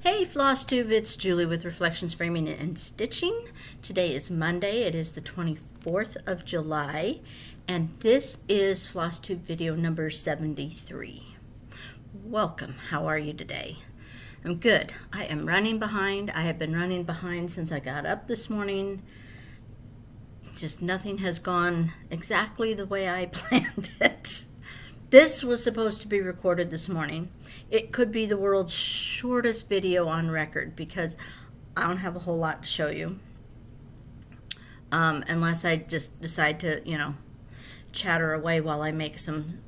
Hey FlossTube, it's Julie with Reflections Framing and Stitching. Today is Monday. It is the 24th of July, and this is FlossTube video number 73. Welcome. How are you today? I'm good. I am running behind. I have been running behind since I got up this morning. Just nothing has gone exactly the way I planned it. This was supposed to be recorded this morning. It could be the world's shortest video on record because I don't have a whole lot to show you. Unless I just decide to, chatter away while I make some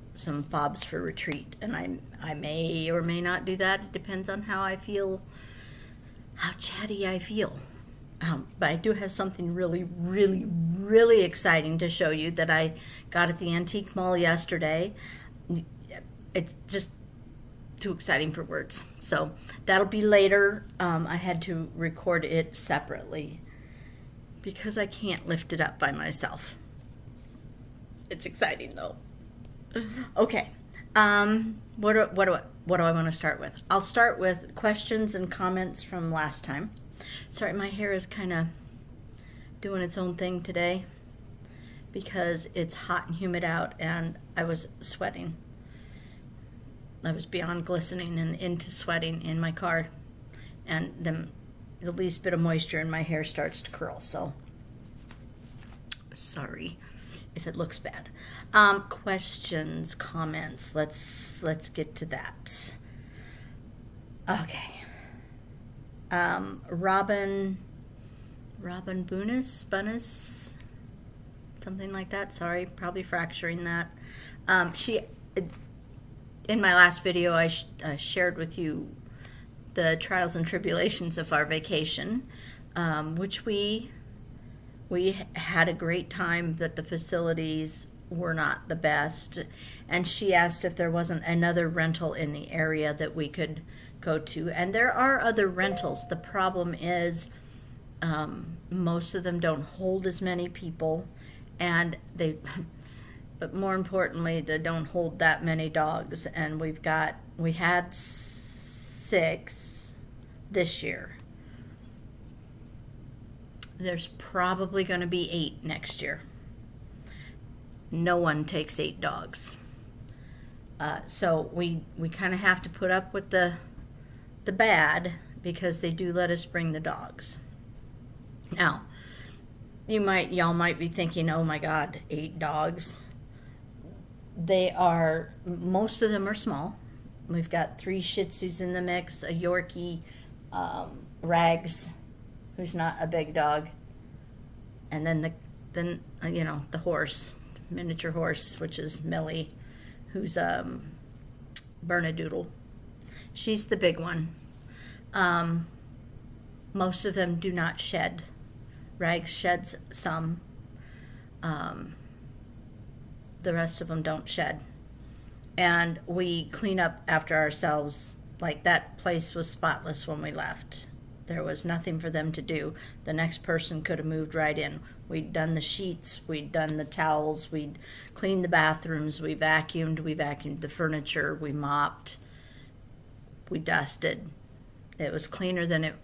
fobs for retreat. And I may or may not do that. It depends on how I feel, how chatty I feel. But I do have something really, really, really exciting to show you that I got at the Antique Mall yesterday. It's just too exciting for words. So that'll be later. I had to record it separately because I can't lift it up by myself. It's exciting though. Okay. What do I want to start with? I'll start with questions and comments from last time. Sorry, my hair is kind of doing its own thing today because it's hot and humid out and I was sweating. I was beyond glistening and into sweating in my car, and then the least bit of moisture in my hair starts to curl, so sorry if it looks bad. Questions, comments, let's get to that. Okay. Robin Bunnis, something like that. Sorry, probably fracturing that. In my last video, I shared with you the trials and tribulations of our vacation, which we had a great time, but the facilities were not the best. And she asked if there wasn't another rental in the area that we could go to. And there are other rentals. The problem is most of them don't hold as many people, and but more importantly, they don't hold that many dogs. And we had 6 this year. There's probably going to be 8 next year. No one takes 8 dogs. So we kind of have to put up with the bad because they do let us bring the dogs. Now, y'all might be thinking, oh my God, 8 dogs. Most of them are small. We've got 3 Shih Tzus in the mix, a Yorkie, Rags, who's not a big dog, and then the horse, miniature horse, which is Millie, who's Bernedoodle. She's the big one. Most of them do not shed. Rags sheds some. The rest of them don't shed. And we clean up after ourselves. Like, that place was spotless when we left. There was nothing for them to do. The next person could have moved right in. We'd done the sheets, we'd done the towels, we'd cleaned the bathrooms, we vacuumed the furniture, we mopped, we dusted. It was cleaner than it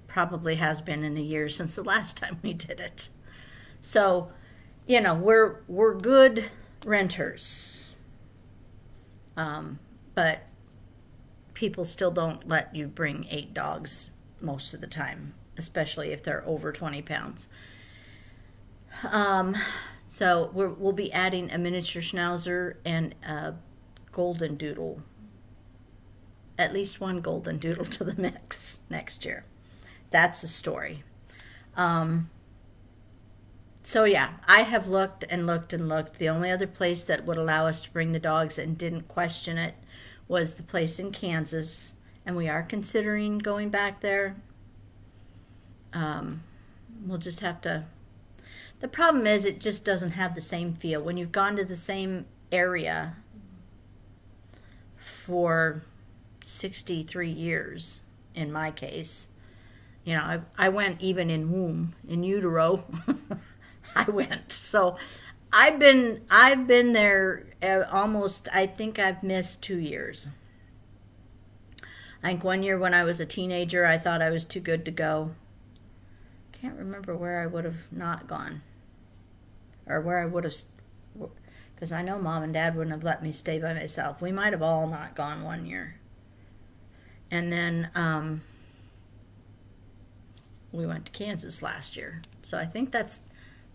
probably has been in a year since the last time we did it. So, we're good renters, but people still don't let you bring 8 dogs most of the time, especially if they're over 20 pounds. So we'll be adding a miniature Schnauzer and a golden doodle, at least one golden doodle to the mix next year. That's a story. So yeah, I have looked and looked and looked. The only other place that would allow us to bring the dogs and didn't question it was the place in Kansas, and we are considering going back there. We'll just have to. The problem is it just doesn't have the same feel. When you've gone to the same area for 63 years, in my case, I went even in utero. I went. So I've been there almost, I think I've missed 2 years. I think one year when I was a teenager, I thought I was too good to go. Can't remember where I would have not gone, or where I would have, because I know Mom and Dad wouldn't have let me stay by myself. We might have all not gone one year. And then we went to Kansas last year. So I think that's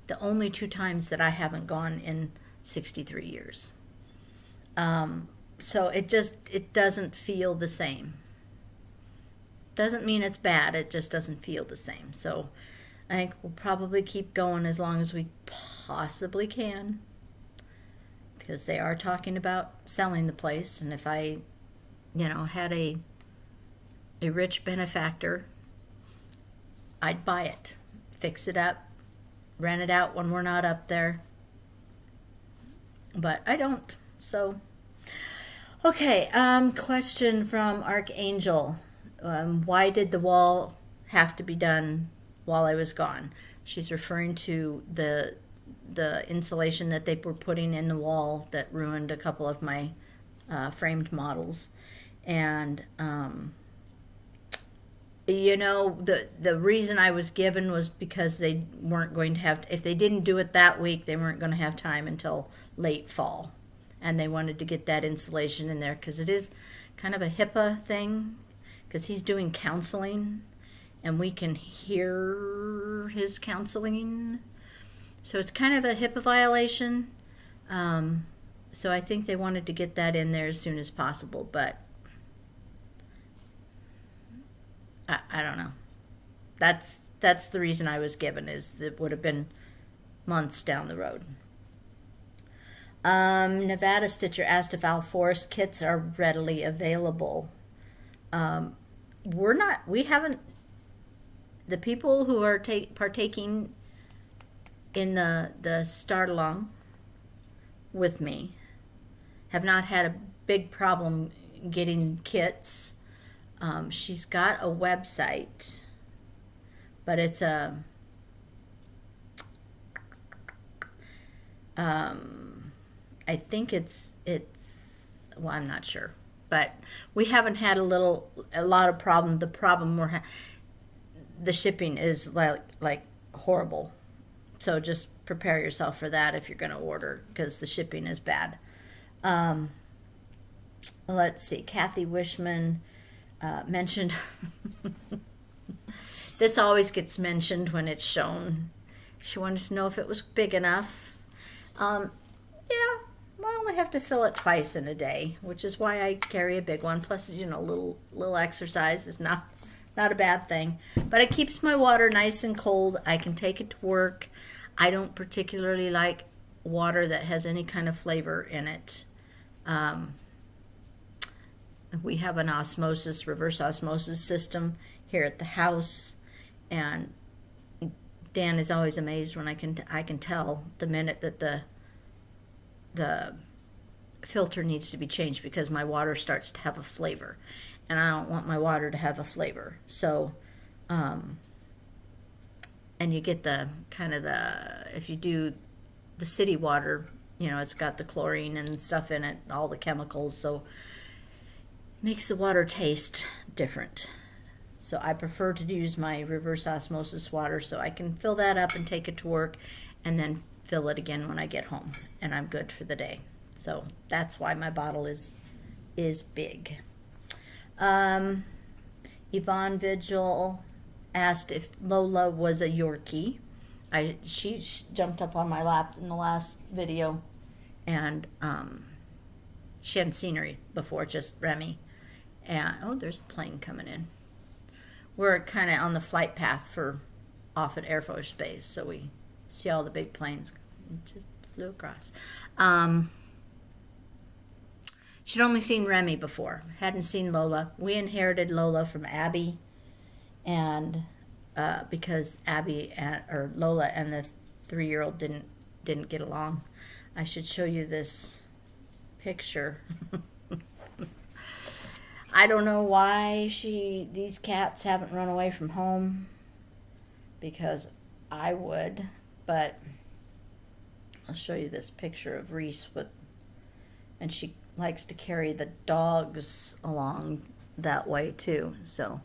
the only 2 times that I haven't gone in 63 years. So it doesn't feel the same. Doesn't mean it's bad, it just doesn't feel the same. So I think we'll probably keep going as long as we possibly can, because they are talking about selling the place. And if I, had a rich benefactor, I'd buy it, fix it up, rent it out when we're not up there. But I don't. So, okay, question from Archangel. Why did the wall have to be done while I was gone? She's referring to the insulation that they were putting in the wall that ruined a couple of my framed models. And the reason I was given was because they weren't going to have, if they didn't do it that week, they weren't going to have time until late fall. And they wanted to get that insulation in there because it is kind of a HIPAA thing, because he's doing counseling and we can hear his counseling. So it's kind of a HIPAA violation. So I think they wanted to get that in there as soon as possible, but I don't know. That's the reason I was given, is it would have been months down the road. Nevada Stitcher asked if our forest kits are readily available. We haven't, the people who are partaking in the start along with me have not had a big problem getting kits. She's got a website, but it's I think it's well, I'm not sure, but we haven't had a lot of problem. The problem the shipping is like horrible. So just prepare yourself for that if you're going to order, because the shipping is bad. Let's see. Kathy Wishman mentioned this always gets mentioned when it's shown. She wanted to know if it was big enough. Yeah, I only have to fill it twice in a day, which is why I carry a big one. Plus, little exercise is not a bad thing. But it keeps my water nice and cold. I can take it to work. I don't particularly like water that has any kind of flavor in it. We have an reverse osmosis system here at the house, and Dan is always amazed when I can tell the minute that the filter needs to be changed, because my water starts to have a flavor, and I don't want my water to have a flavor. So, and you get if you do the city water, it's got the chlorine and stuff in it, all the chemicals, so it makes the water taste different. So I prefer to use my reverse osmosis water, so I can fill that up and take it to work, and then fill it again when I get home, and I'm good for the day. So that's why my bottle is big. Yvonne Vigil asked if Lola was a Yorkie. She jumped up on my lap in the last video, and she hadn't seen her before, just Remy. And there's a plane coming in. We're kind of on the flight path off at Air Force Base, so we see all the big planes. Just flew across. She'd only seen Remy before, hadn't seen Lola. We inherited Lola from Abby, and because Lola and the 3-year-old didn't get along. I should show you this picture. I don't know why these cats haven't run away from home, because I would, but I'll show you this picture of Reese and she likes to carry the dogs along that way too. So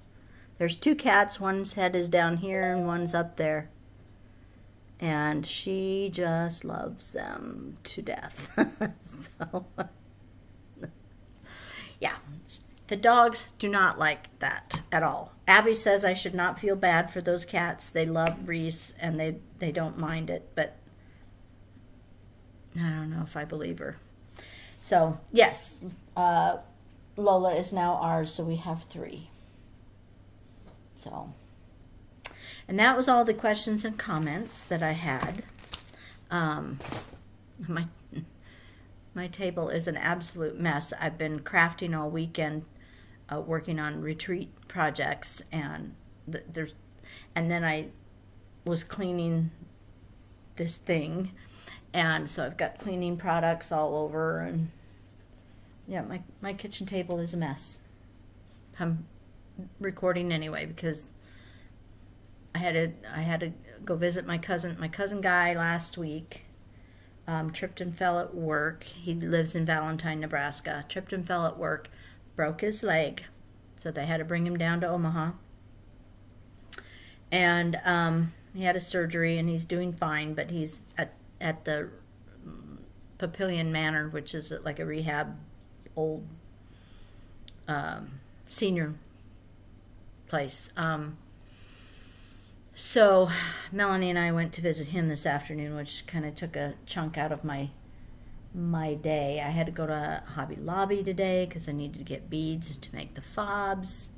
there's two cats. One's head is down here and one's up there. And she just loves them to death. So, yeah. The dogs do not like that at all. Abby says I should not feel bad for those cats. They love Reese and they don't mind it, but I don't know if I believe her. So, yes, Lola is now ours, so we have 3. So, and that was all the questions and comments that I had. My table is an absolute mess. I've been crafting all weekend, working on retreat projects, and then I was cleaning this thing, and so I've got cleaning products all over, and yeah, my kitchen table is a mess. I'm recording anyway because I had to go visit my cousin guy last week. Tripped and fell at work. He lives in Valentine, Nebraska. Tripped and fell at work, broke his leg, so they had to bring him down to Omaha. And he had a surgery, and he's doing fine, but he's at the Papillion Manor, which is like a rehab old senior place. So Melanie and I went to visit him this afternoon, which kind of took a chunk out of my day. I had to go to Hobby Lobby today because I needed to get beads to make the fobs.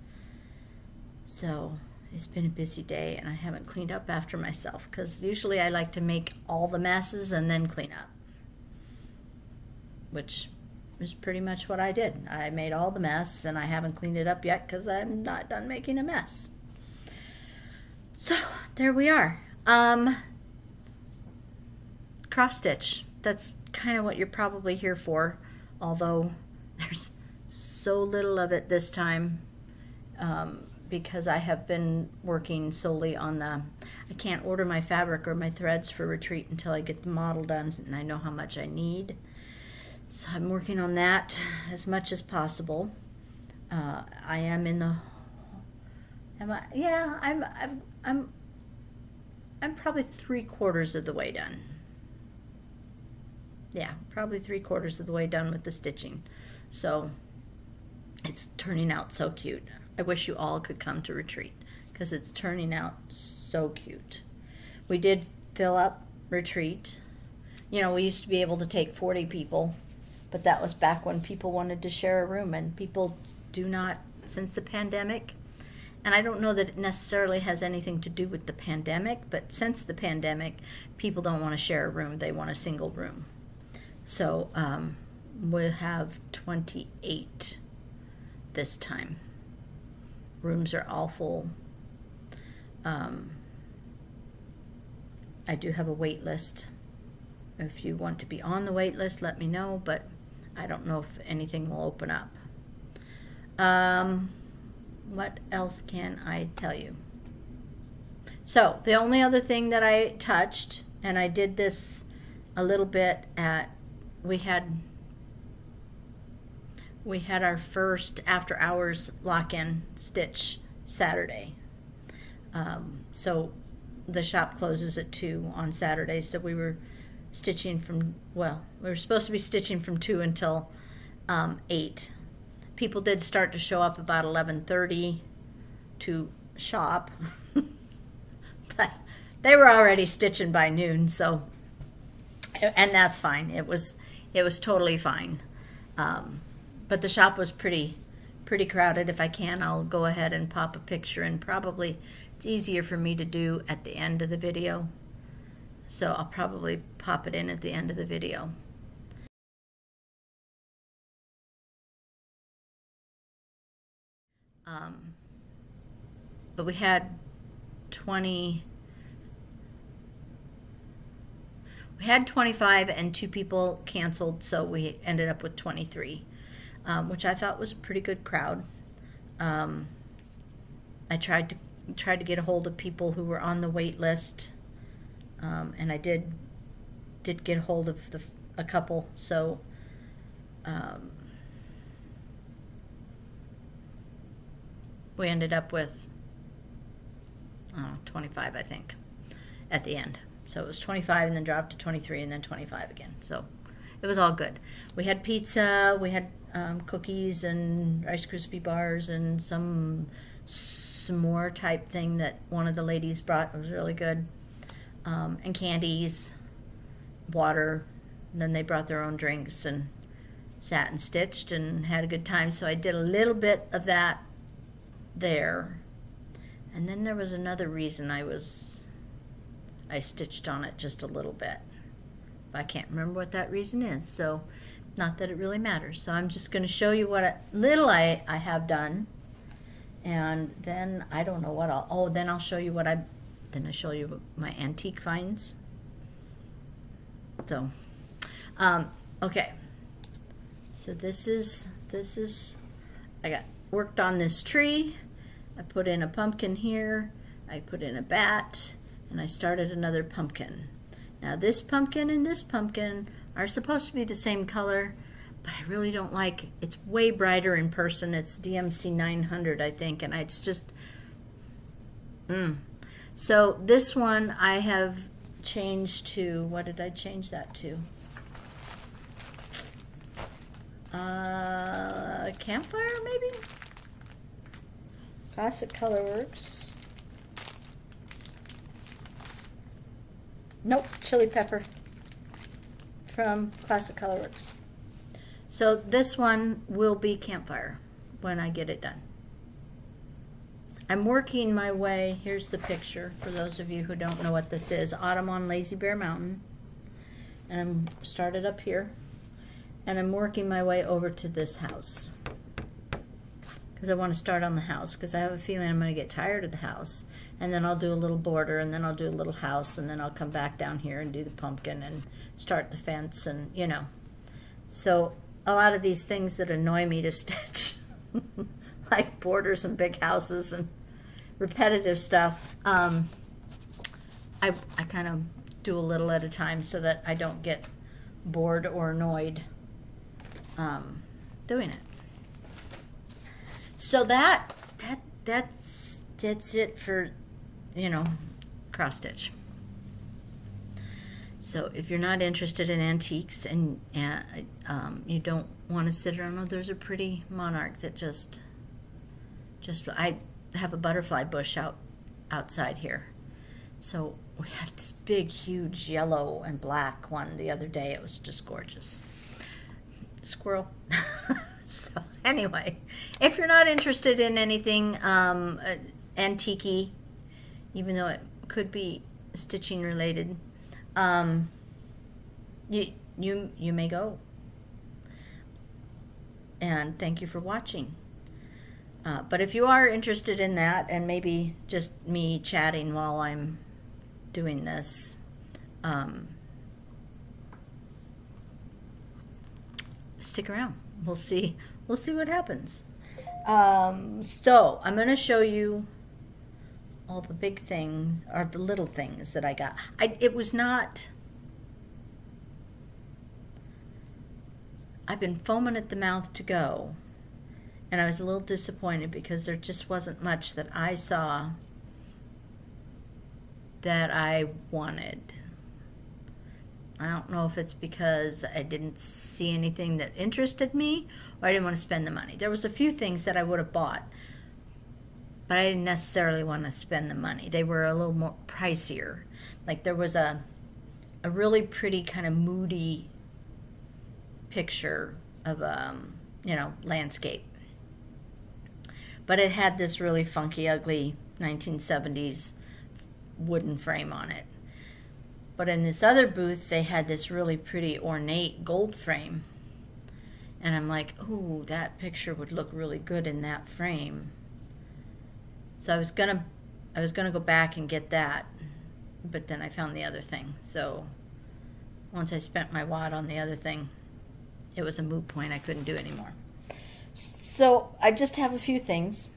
So it's been a busy day, and I haven't cleaned up after myself because usually I like to make all the messes and then clean up, which is pretty much what I did. I made all the mess, and I haven't cleaned it up yet because I'm not done making a mess. So there we are. Cross stitch. That's kind of what you're probably here for, although there's so little of it this time because I have been working solely on I can't order my fabric or my threads for retreat until I get the model done and I know how much I need. So I'm working on that as much as possible. I am in the. I'm probably 3/4 of the way done. Yeah, probably 3/4 of the way done with the stitching. So it's turning out so cute. I wish you all could come to retreat because it's turning out so cute. We did fill up retreat. You know, we used to be able to take 40 people, but that was back when people wanted to share a room, and people do not since the pandemic. And I don't know that it necessarily has anything to do with the pandemic, but since the pandemic, people don't want to share a room. They want a single room. So we'll have 28 this time. Rooms are all full. I do have a wait list. If you want to be on the wait list, let me know, but I don't know if anything will open up. What else can I tell you? So the only other thing that I touched, and I did this a little bit we had our first after hours lock-in stitch Saturday. So the shop closes at 2 on Saturday, so we were stitching we were supposed to be stitching from 2 until 8. People did start to show up about 11:30 to shop, but they were already stitching by noon. So, and that's fine. It was totally fine. But the shop was pretty crowded. If I can, I'll go ahead and pop a picture, and probably it's easier for me to do at the end of the video. So I'll probably pop it in at the end of the video. But we had 25 and 2 people canceled, so we ended up with 23, which I thought was a pretty good crowd. I tried to get a hold of people who were on the wait list, and I did get a hold of a couple, so we ended up with 25, I think, at the end. So it was 25 and then dropped to 23 and then 25 again. So it was all good. We had pizza, we had cookies and Rice Krispie bars and some s'more type thing that one of the ladies brought. It was really good. And candies, water. And then they brought their own drinks and sat and stitched and had a good time. So I did a little bit of that there. And then there was another reason I stitched on it just a little bit. I can't remember what that reason is, so not that it really matters. So I'm just going to show you what little I have done, and then I don't know what then I'll show you then I show you my antique finds. So, okay. So this is I got worked on this tree. I put in a pumpkin here. I put in a bat, and I started another pumpkin. Now this pumpkin and this pumpkin are supposed to be the same color, but I really don't like, it's way brighter in person. It's DMC 900, I think, and it's just, So this one I have changed to, what did I change that to? Campfire, maybe? Classic Colorworks. Nope, chili pepper from Classic Colorworks. So this one will be Campfire when I get it done. I'm working my way, here's the picture for those of you who don't know what this is. Autumn on Lazy Bear Mountain. And I'm started up here. And I'm working my way over to this house. Because I want to start on the house, because I have a feeling I'm going to get tired of the house. And then I'll do a little border, and then I'll do a little house, and then I'll come back down here and do the pumpkin and start the fence, and So a lot of these things that annoy me to stitch, like borders and big houses and repetitive stuff, I kind of do a little at a time so that I don't get bored or annoyed doing it. So that's it for cross stitch. So if you're not interested in antiques and you don't want to sit around, there's a pretty monarch that just I have a butterfly bush outside here. So we had this big, huge yellow and black one the other day. It was just gorgeous. Squirrel. So anyway, if you're not interested in anything antique-y, even though it could be stitching related, you may go. And thank you for watching. But if you are interested in that, and maybe just me chatting while I'm doing this, stick around. We'll see what happens. So I'm going to show you all the big things, or the little things that I got. It was not, I've been foaming at the mouth to go, and I was a little disappointed because there just wasn't much that I saw that I wanted. I don't know if it's because I didn't see anything that interested me, or I didn't want to spend the money. There was a few things that I would have bought, but I didn't necessarily want to spend the money. They were a little more pricier. Like there was a really pretty kind of moody picture of landscape, but it had this really funky, ugly 1970s wooden frame on it. But in this other booth, they had this really pretty ornate gold frame. And I'm like, ooh, that picture would look really good in that frame. So I was gonna go back and get that, but then I found the other thing. So once I spent my wad on the other thing, it was a moot point. I couldn't do anymore. So I just have a few things,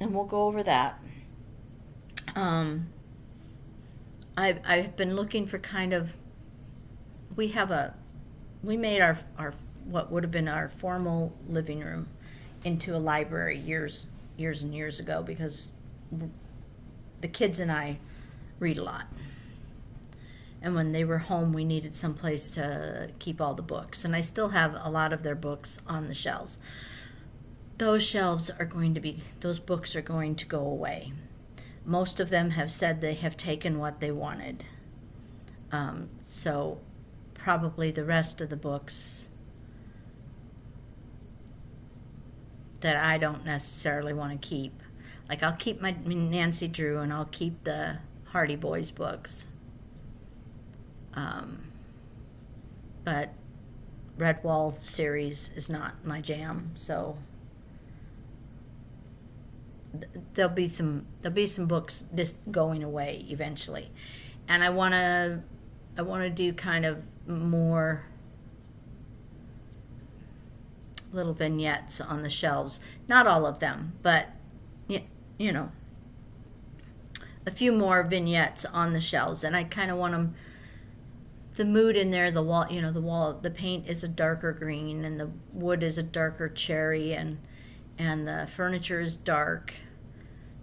and we'll go over that. I've been looking for kind of, we made our what would have been our formal living room into a library years years and years ago because the kids and I read a lot. And when they were home, we needed some place to keep all the books. And I still have a lot of their books on the shelves. Those books are going to go away. Most of them have said they have taken what they wanted. So probably the rest of the books that I don't necessarily want to keep. Like I'll keep my Nancy Drew and I'll keep the Hardy Boys books. But Redwall series is not my jam, so there'll be some books just going away eventually, and I want to do kind of more little vignettes on the shelves. Not all of them, but you know, a few more vignettes on the shelves, and I kind of want them. The mood in there, the wall, the paint is a darker green, and the wood is a darker cherry, and the furniture is dark.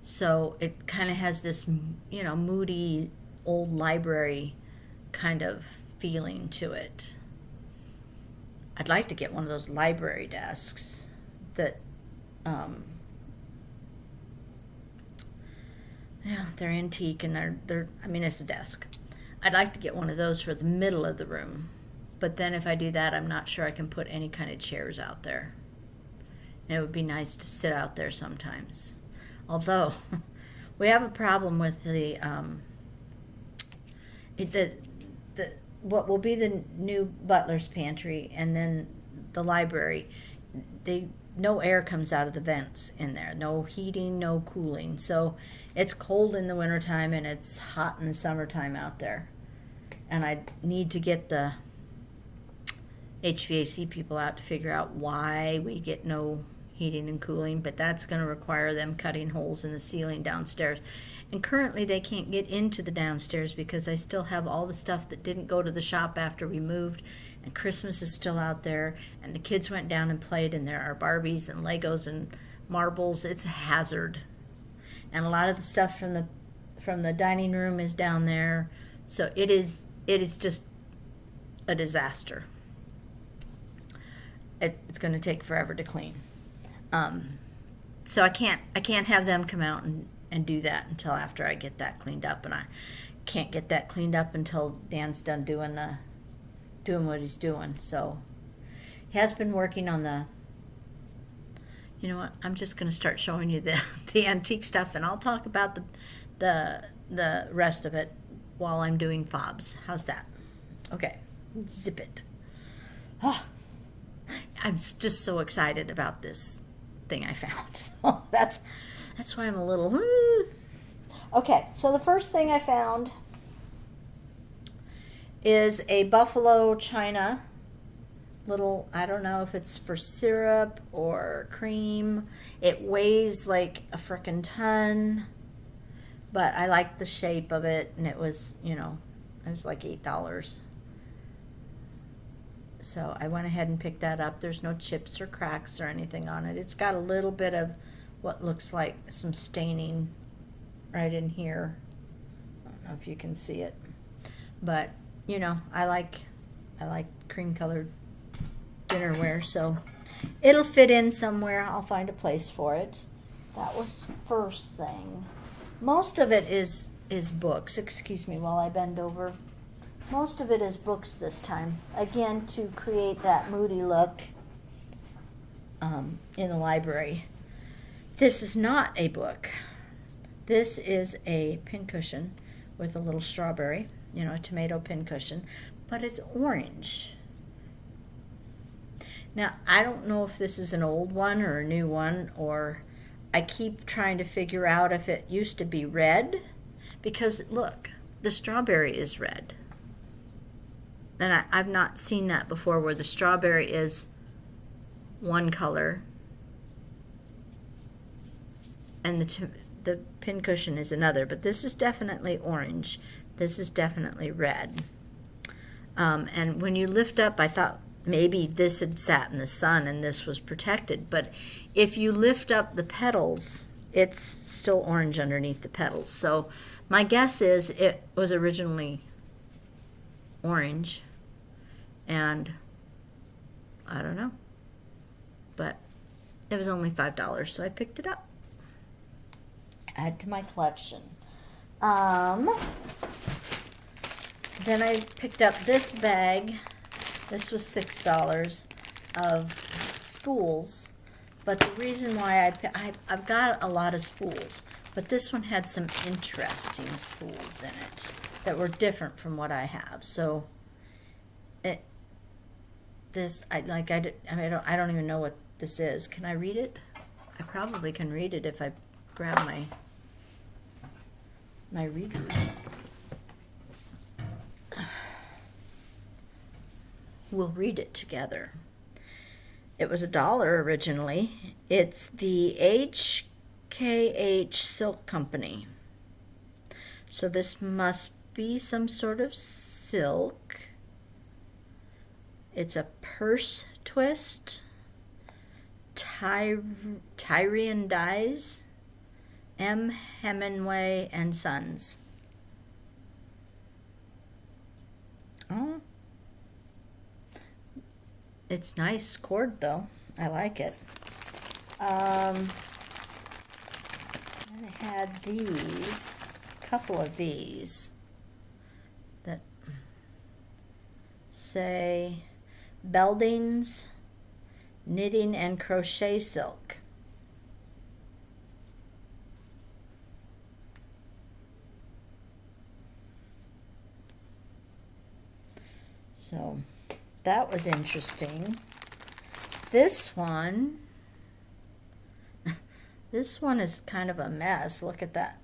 So it kind of has this, moody old library kind of feeling to it. I'd like to get one of those library desks that, they're antique and it's a desk. I'd like to get one of those for the middle of the room. But then if I do that, I'm not sure I can put any kind of chairs out there. And it would be nice to sit out there sometimes. Although, we have a problem with what will be the new butler's pantry and then the library. No air comes out of the vents in there. No heating, no cooling. So it's cold in the wintertime and it's hot in the summertime out there. And I need to get the HVAC people out to figure out why we get no heating and cooling, but that's going to require them cutting holes in the ceiling downstairs. And currently they can't get into the downstairs because I still have all the stuff that didn't go to the shop after we moved, and Christmas is still out there, and the kids went down and played, and there are Barbies and Legos and marbles. It's a hazard. And a lot of the stuff from the dining room is down there. So it is just a disaster. It's going to take forever to clean. So I can't have them come out and do that until after I get that cleaned up, and I can't get that cleaned up until Dan's done doing what he's doing. So he has been working on the, you know what, I'm just going to start showing you the antique stuff, and I'll talk about the rest of it while I'm doing fobs. How's that? Okay, zip it. Oh, I'm just so excited about this thing I found. So that's why I'm a little... Okay, so the first thing I found is a buffalo china little, I don't know if it's for syrup or cream. It weighs like a frickin' ton, but I like the shape of it, and it was like $8. So I went ahead and picked that up. There's no chips or cracks or anything on it. It's got a little bit of what looks like some staining right in here. I don't know if you can see it, but I like cream colored dinnerware, so it'll fit in somewhere. I'll find a place for it. That was first thing. Most of it is books. Excuse me while I bend over. Most of it is books this time. Again, to create that moody look in the library. This is not a book. This is a pincushion with a little strawberry, a tomato pincushion, but it's orange. Now, I don't know if this is an old one or a new one, or I keep trying to figure out if it used to be red, because look, the strawberry is red. And I've not seen that before, where the strawberry is one color and the pincushion is another. But this is definitely orange. This is definitely red. And when you lift up, I thought maybe this had sat in the sun and this was protected. But if you lift up the petals, it's still orange underneath the petals. So my guess is it was originally orange, and I don't know, but it was only $5, so I picked it up. Add to my collection. Then I picked up this bag. This was $6 of spools, but the reason why I've got a lot of spools, but this one had some interesting spools in it that were different from what I have. So I don't even know what this is. Can I read it? I probably can read it if I grab my reader. We'll read it together. It was $1 originally. It's the HKH Silk Company. So this must be some sort of silk. It's a purse twist. Tyrian dyes. M. Hemingway and Sons. Oh, it's nice cord though. I like it. And I had these, a couple of these that say Belding's Knitting and Crochet Silk. So that was interesting. This one is kind of a mess. Look at that.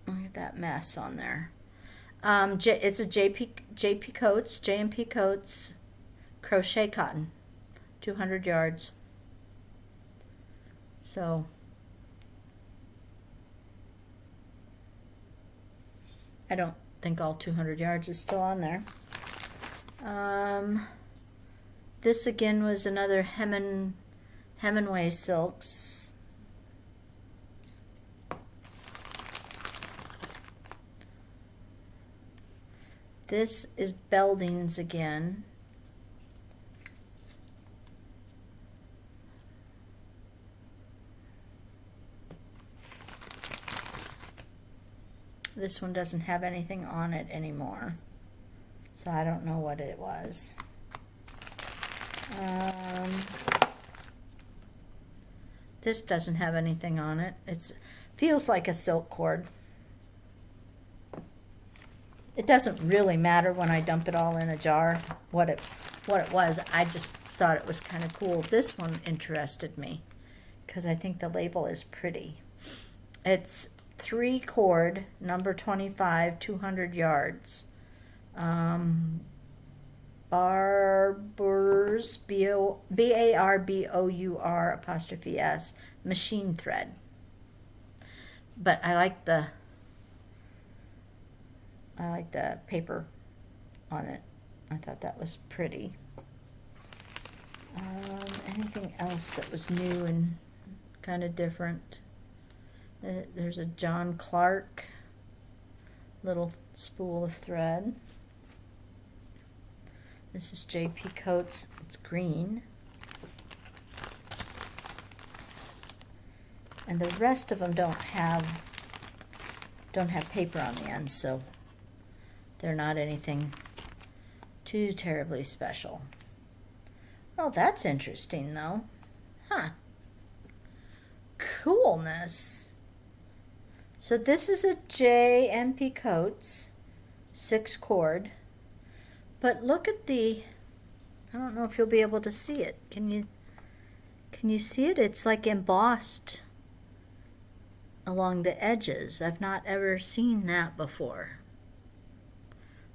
Look at that mess on there. It's a JP Coats crochet cotton, 200 yards. So I don't think all 200 yards is still on there. This again was another Hemingway silks. This is Belding's again. This one doesn't have anything on it anymore, so I don't know what it was. This doesn't have anything on it. It feels like a silk cord. It doesn't really matter when I dump it all in a jar what it was. I just thought it was kind of cool. This one interested me because I think the label is pretty. It's 3 cord, number 25, 200 yards. Barbours, BARBOUR''S, machine thread. But I like the paper on it. I thought that was pretty. Anything else that was new and kind of different? There's a John Clark little spool of thread. This is JP Coats. It's green. And the rest of them don't have paper on the ends, so they're not anything too terribly special. Oh, that's interesting though. Huh. Coolness. So this is a JP Coats 6 cord. But look at I don't know if you'll be able to see it. Can you see it? It's like embossed along the edges. I've not ever seen that before.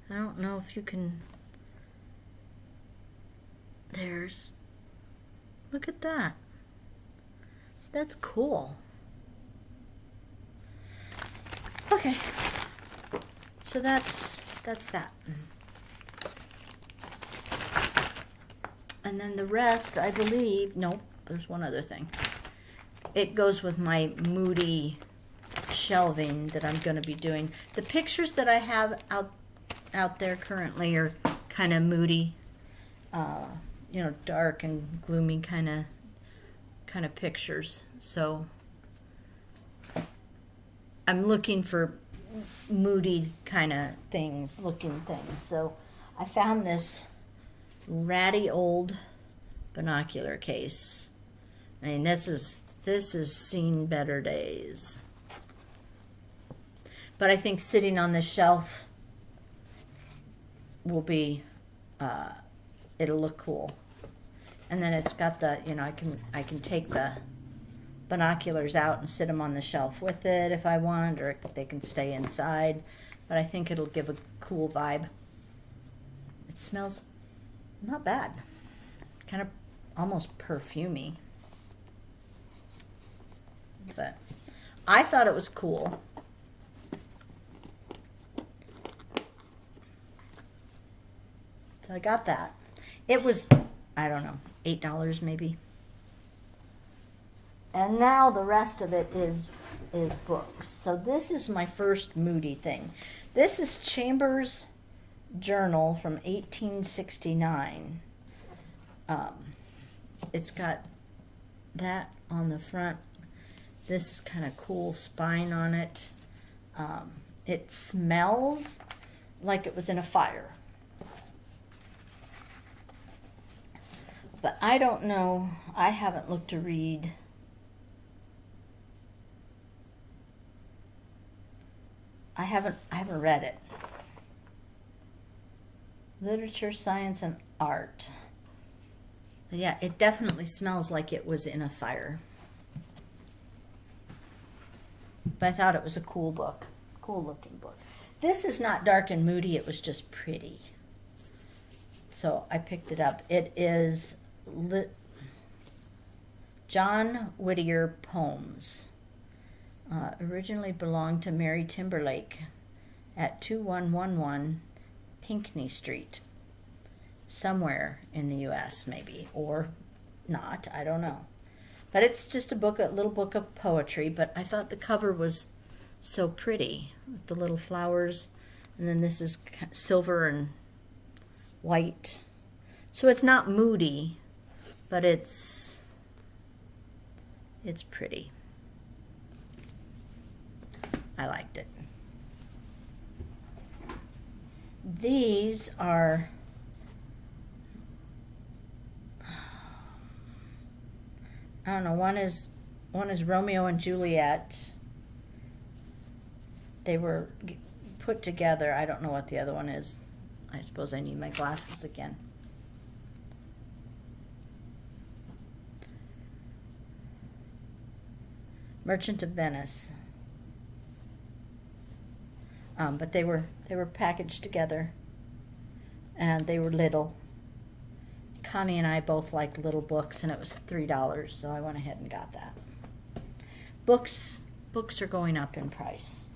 I don't know if you can. Look at that. That's cool. Okay. So that's that. And then the rest, I believe, nope, there's one other thing. It goes with my moody shelving that I'm going to be doing. The pictures that I have out there currently are kind of moody, you know, dark and gloomy kind of pictures. So I'm looking for moody kind of looking things. So I found this ratty old binocular case. I mean, this has seen better days. But I think sitting on the shelf will be, it'll look cool. And then it's got the, you know, I can take the binoculars out and sit them on the shelf with it if I want, or they can stay inside. But I think it'll give a cool vibe. It smells not bad. Kind of almost perfumey. But I thought it was cool. So I got that. It was, I don't know, $8 maybe. And now the rest of it is books. So this is my first moody thing. This is Chambers' journal from 1869. It's got that on the front. This kind of cool spine on it. It smells like it was in a fire. But I don't know. I haven't looked to read. I haven't read it. Literature, science, and art. But yeah, it definitely smells like it was in a fire. But I thought it was a cool book. Cool looking book. This is not dark and moody. It was just pretty. So I picked it up. It is John Whittier Poems. Originally belonged to Mary Timberlake at 2111 Pinckney Street. Somewhere in the U.S. maybe, or not, I don't know. But it's just a little book of poetry, but I thought the cover was so pretty with the little flowers, and then this is silver and white. So it's not moody, but it's pretty. I liked it. These are I don't know, one is Romeo and Juliet. They were put together. I don't know what the other one is. I suppose I need my glasses again. Merchant of Venice. But they were packaged together, and they were little. Connie and I both liked little books, and it was $3, so I went ahead and got that. Books are going up in price,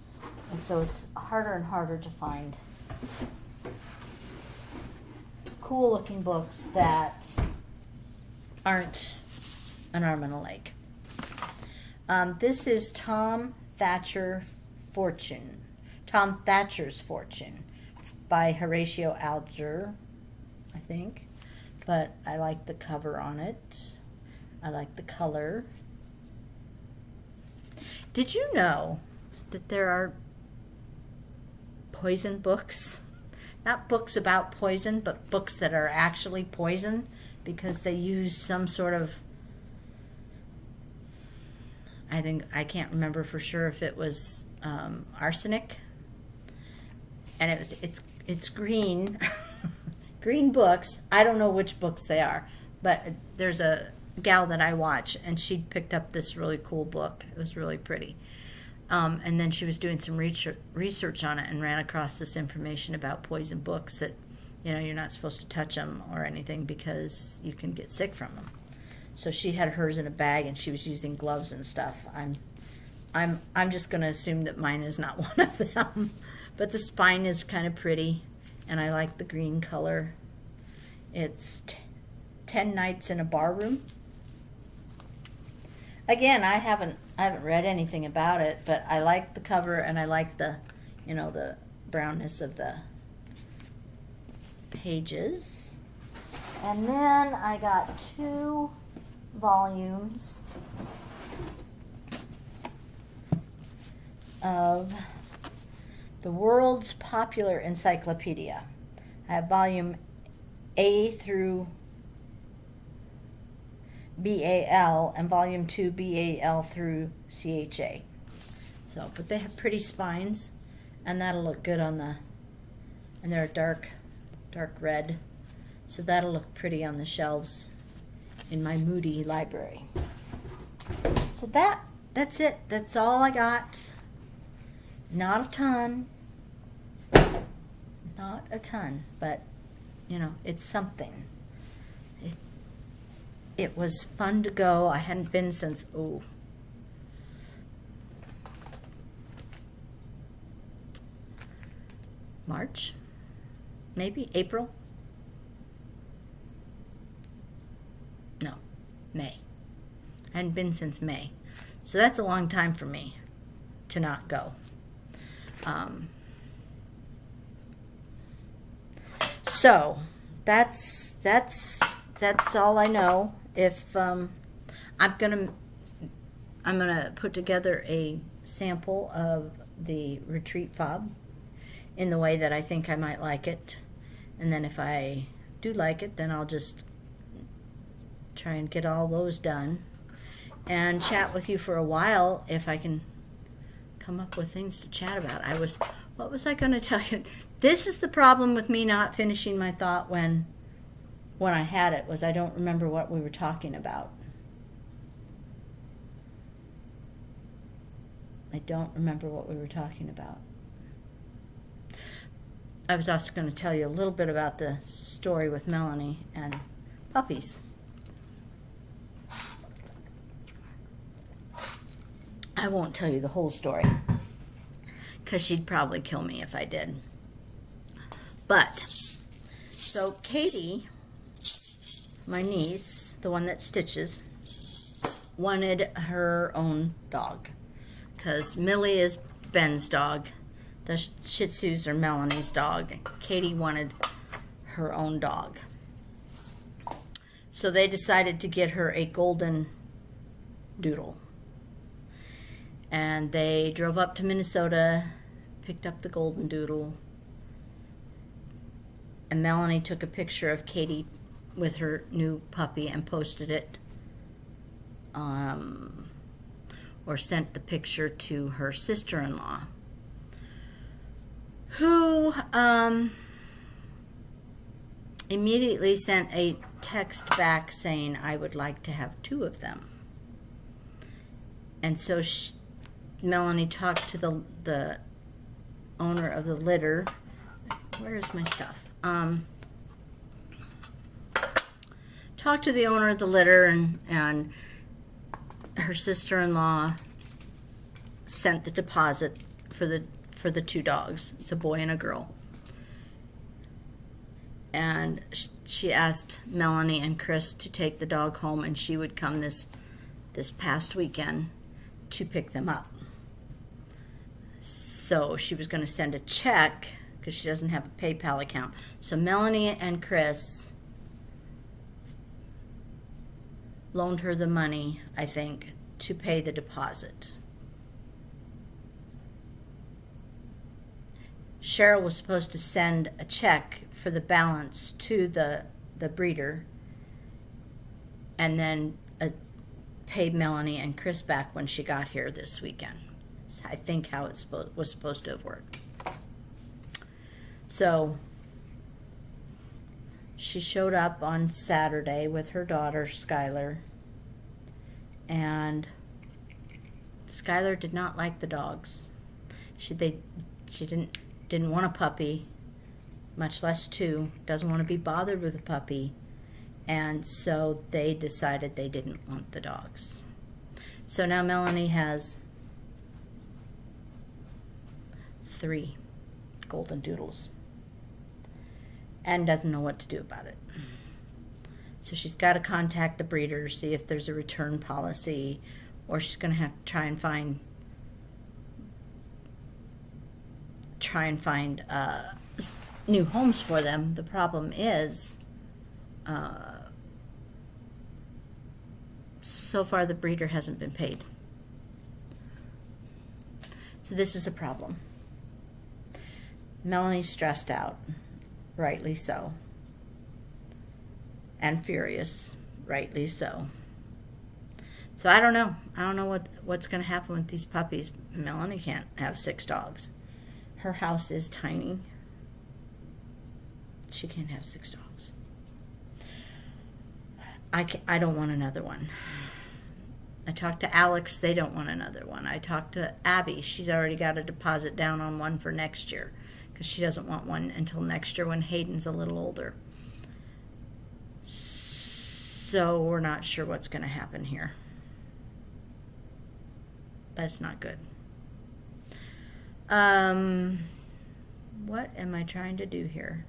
and so it's harder and harder to find cool-looking books that aren't an arm and a leg. This is Tom Thatcher's Fortune by Horatio Alger, I think. But I like the cover on it. I like the color. Did you know that there are poison books? Not books about poison, but books that are actually poison because they use some sort of, I can't remember for sure if it was arsenic. And it's green. Green books. I don't know which books they are, but there's a gal that I watch, and she'd picked up this really cool book. It was really pretty. And then she was doing some research on it and ran across this information about poison books that, you're not supposed to touch them or anything because you can get sick from them. So she had hers in a bag, and she was using gloves and stuff. I'm just going to assume that mine is not one of them. But the spine is kind of pretty, and I like the green color. It's 10 Nights in a Barroom. Again, I haven't read anything about it, but I like the cover and I like the, the brownness of the pages. And then I got 2 volumes of the World's Popular Encyclopedia. I have volume A through BAL and volume 2 BAL through CHA. So, but they have pretty spines, and that'll look good on the, and they're dark red, so that'll look pretty on the shelves in my Moody library. So that's it. That's all I got. Not a ton, but it's something. It was fun to go. I hadn't been since March, maybe April. No, May. I hadn't been since May, so that's a long time for me to not go. So that's all I know. If I'm gonna put together a sample of the retreat fob in the way that I think I might like it, and then if I do like it, then I'll just try and get all those done and chat with you for a while if I can come up with things to chat about. What was I going to tell you? This is the problem with me not finishing my thought when I had it, was I don't remember what we were talking about. I don't remember what we were talking about. I was also going to tell you a little bit about the story with Melanie and puppies. I won't tell you the whole story, because she'd probably kill me if I did. But, so Katie, my niece, the one that stitches, wanted her own dog, because Millie is Ben's dog. The Shih Tzus are Melanie's dog. Katie wanted her own dog. So they decided to get her a golden doodle. And they drove up to Minnesota, picked up the golden doodle, and Melanie took a picture of Katie with her new puppy and posted it, or sent the picture to her sister-in-law, who immediately sent a text back saying, I would like to have 2 of them. And so Melanie talked to the owner of the litter. Where is my stuff? Talked to the owner of the litter, and her sister-in-law sent the deposit for the 2 dogs. It's a boy and a girl. And she asked Melanie and Chris to take the dog home, and she would come this past weekend to pick them up. So she was going to send a check because she doesn't have a PayPal account. So Melanie and Chris loaned her the money, I think, to pay the deposit. Cheryl was supposed to send a check for the balance to the breeder, and then pay Melanie and Chris back when she got here this weekend. That's, I think, how it was supposed to have worked. So she showed up on Saturday with her daughter Skylar, and Skylar did not like the dogs. She didn't want a puppy, much less 2. Doesn't want to be bothered with a puppy. And so they decided they didn't want the dogs. So now Melanie has 3 golden doodles and doesn't know what to do about it. So So she's got to contact the breeder, see if there's a return policy, or she's going to have to try and find new homes for them. The problem is, so far the breeder hasn't been paid. So this is a problem. Melanie's stressed out, rightly so. And furious, rightly so. So I don't know. I don't know what's going to happen with these puppies. Melanie can't have 6 dogs. Her house is tiny. She can't have 6 dogs. I don't want another one. I talked to Alex. They don't want another one. I talked to Abby. She's already got a deposit down on one for next year because she doesn't want one until next year when Hayden's a little older. So we're not sure what's going to happen here. That's not good. What am I trying to do here?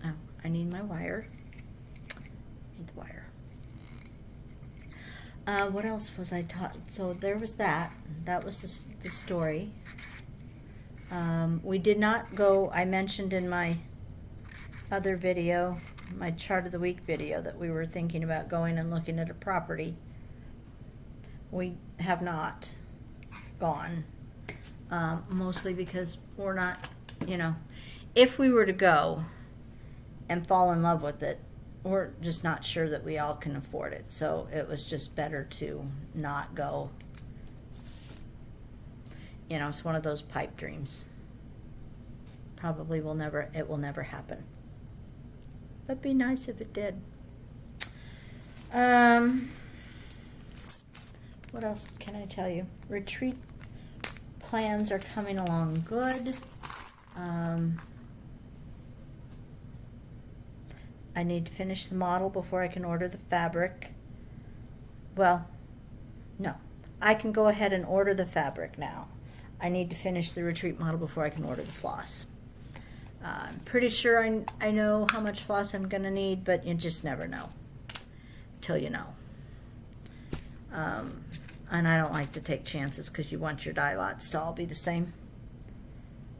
Oh, I need my wire. Need the wire. What else was I taught? So there was that. That was the story. We did not go, I mentioned in my other video, my chart of the week video, that we were thinking about going and looking at a property. We have not gone, mostly because we're not, if we were to go and fall in love with it, we're just not sure that we all can afford it. So it was just better to not go. It's one of those pipe dreams. Probably it will never happen. That'd be nice if it did. What else can I tell you? Retreat plans are coming along good. I need to finish the model before I can order the fabric. Well, no. I can go ahead and order the fabric now. I need to finish the retreat model before I can order the floss. I'm pretty sure I know how much floss I'm going to need, but you just never know till you know. And I don't like to take chances because you want your dye lots to all be the same.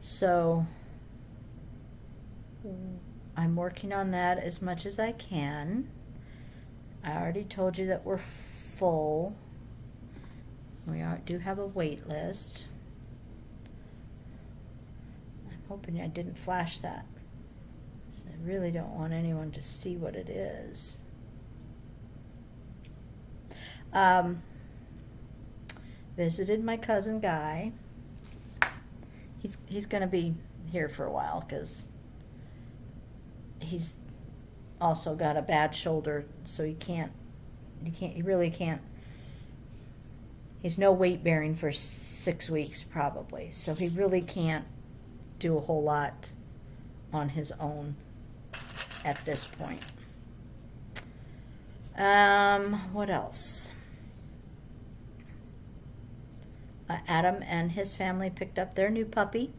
So I'm working on that as much as I can. I already told you that we're full. We do have a wait list. Hoping I didn't flash that. So I really don't want anyone to see what it is. Visited my cousin Guy. He's going to be here for a while because he's also got a bad shoulder, so he really can't. He's no weight bearing for 6 weeks probably, so he really can't do a whole lot on his own at this point. What else? Adam and his family picked up their new puppy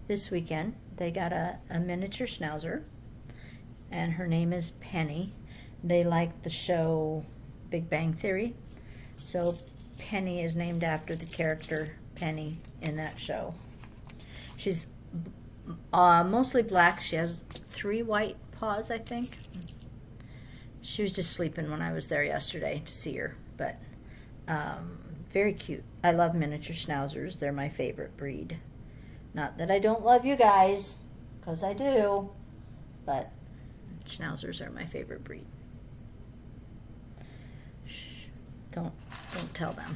this weekend. They got a miniature schnauzer, and her name is Penny. They like the show Big Bang Theory, so Penny is named after the character Penny in that show. She's mostly black. She has 3 white paws, I think. She was just sleeping when I was there yesterday to see her, but very cute. I love miniature schnauzers. They're my favorite breed. Not that I don't love you guys, because I do, but schnauzers are my favorite breed. Shh, don't tell them.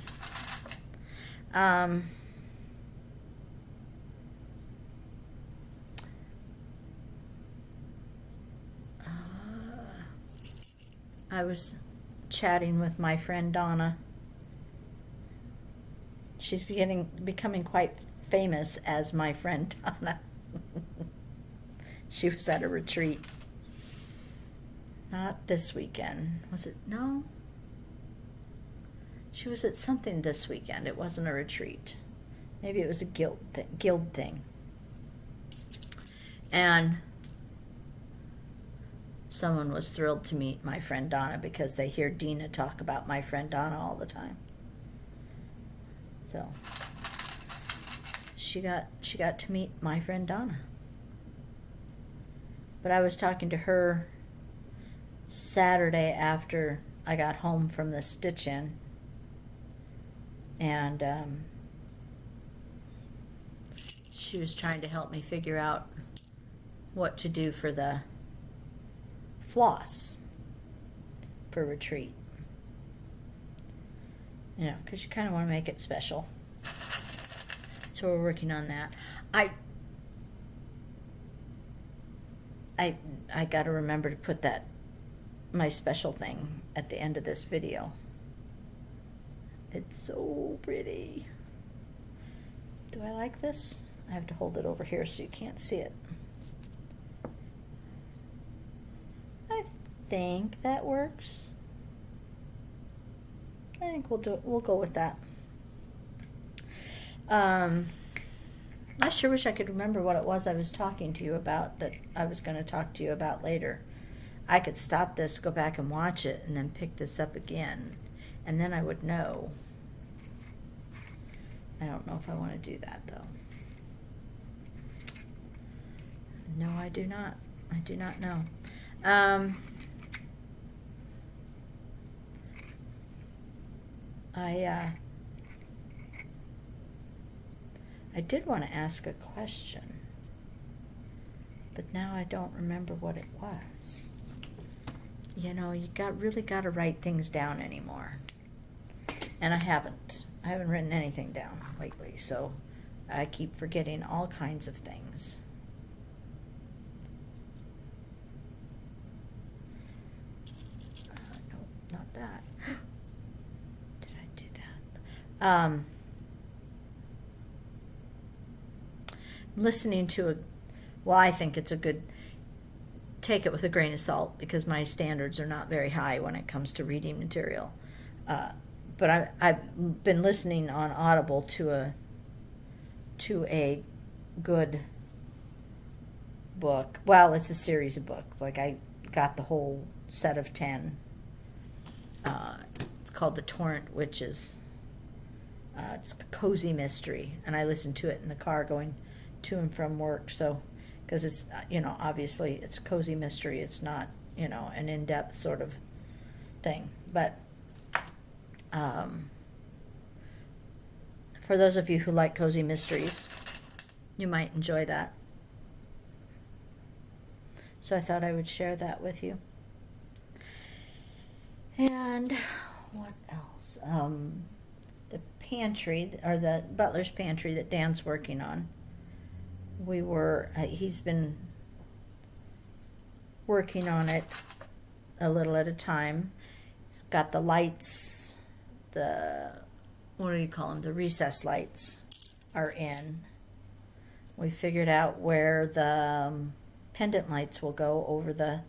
I was chatting with my friend Donna. She's becoming quite famous as my friend Donna. She was at a retreat. Not this weekend. Was it? No. She was at something this weekend. It wasn't a retreat. Maybe it was a guild thing. And someone was thrilled to meet my friend Donna because they hear Dina talk about my friend Donna all the time. So she got to meet my friend Donna. But I was talking to her Saturday after I got home from the stitch-in, and she was trying to help me figure out what to do for the floss for retreat. You know, because you kind of want to make it special. So we're working on that. I got to remember to put my special thing at the end of this video. It's so pretty. Do I like this? I have to hold it over here so you can't see it. I think that works. I think we'll go with that. I sure wish I could remember what it was I was talking to you about that I was going to talk to you about later. I could stop this, go back and watch it, and then pick this up again, and then I would know. I don't know if I want to do that, though. No, I do not. I do not know. I did want to ask a question, but now I don't remember what it was. You know, you really got to write things down anymore. And I haven't written anything down lately, so I keep forgetting all kinds of things. No, not that. Did I do that? Listening to I think it's a good, take it with a grain of salt because my standards are not very high when it comes to reading material. But I've been listening on Audible to a good book. Well, it's a series of books. Like I got the whole set of 10. It's called The Torrent Witches. It's a cozy mystery, and I listened to it in the car going to and from work. So, because it's obviously it's a cozy mystery. It's not an in-depth sort of thing, but. For those of you who like cozy mysteries, you might enjoy that. So I thought I would share that with you. And what else? The pantry, or the butler's pantry that Dan's working on. He's been working on it a little at a time. He's got the lights. What do you call them? The recess lights are in. We figured out where the pendant lights will go over the,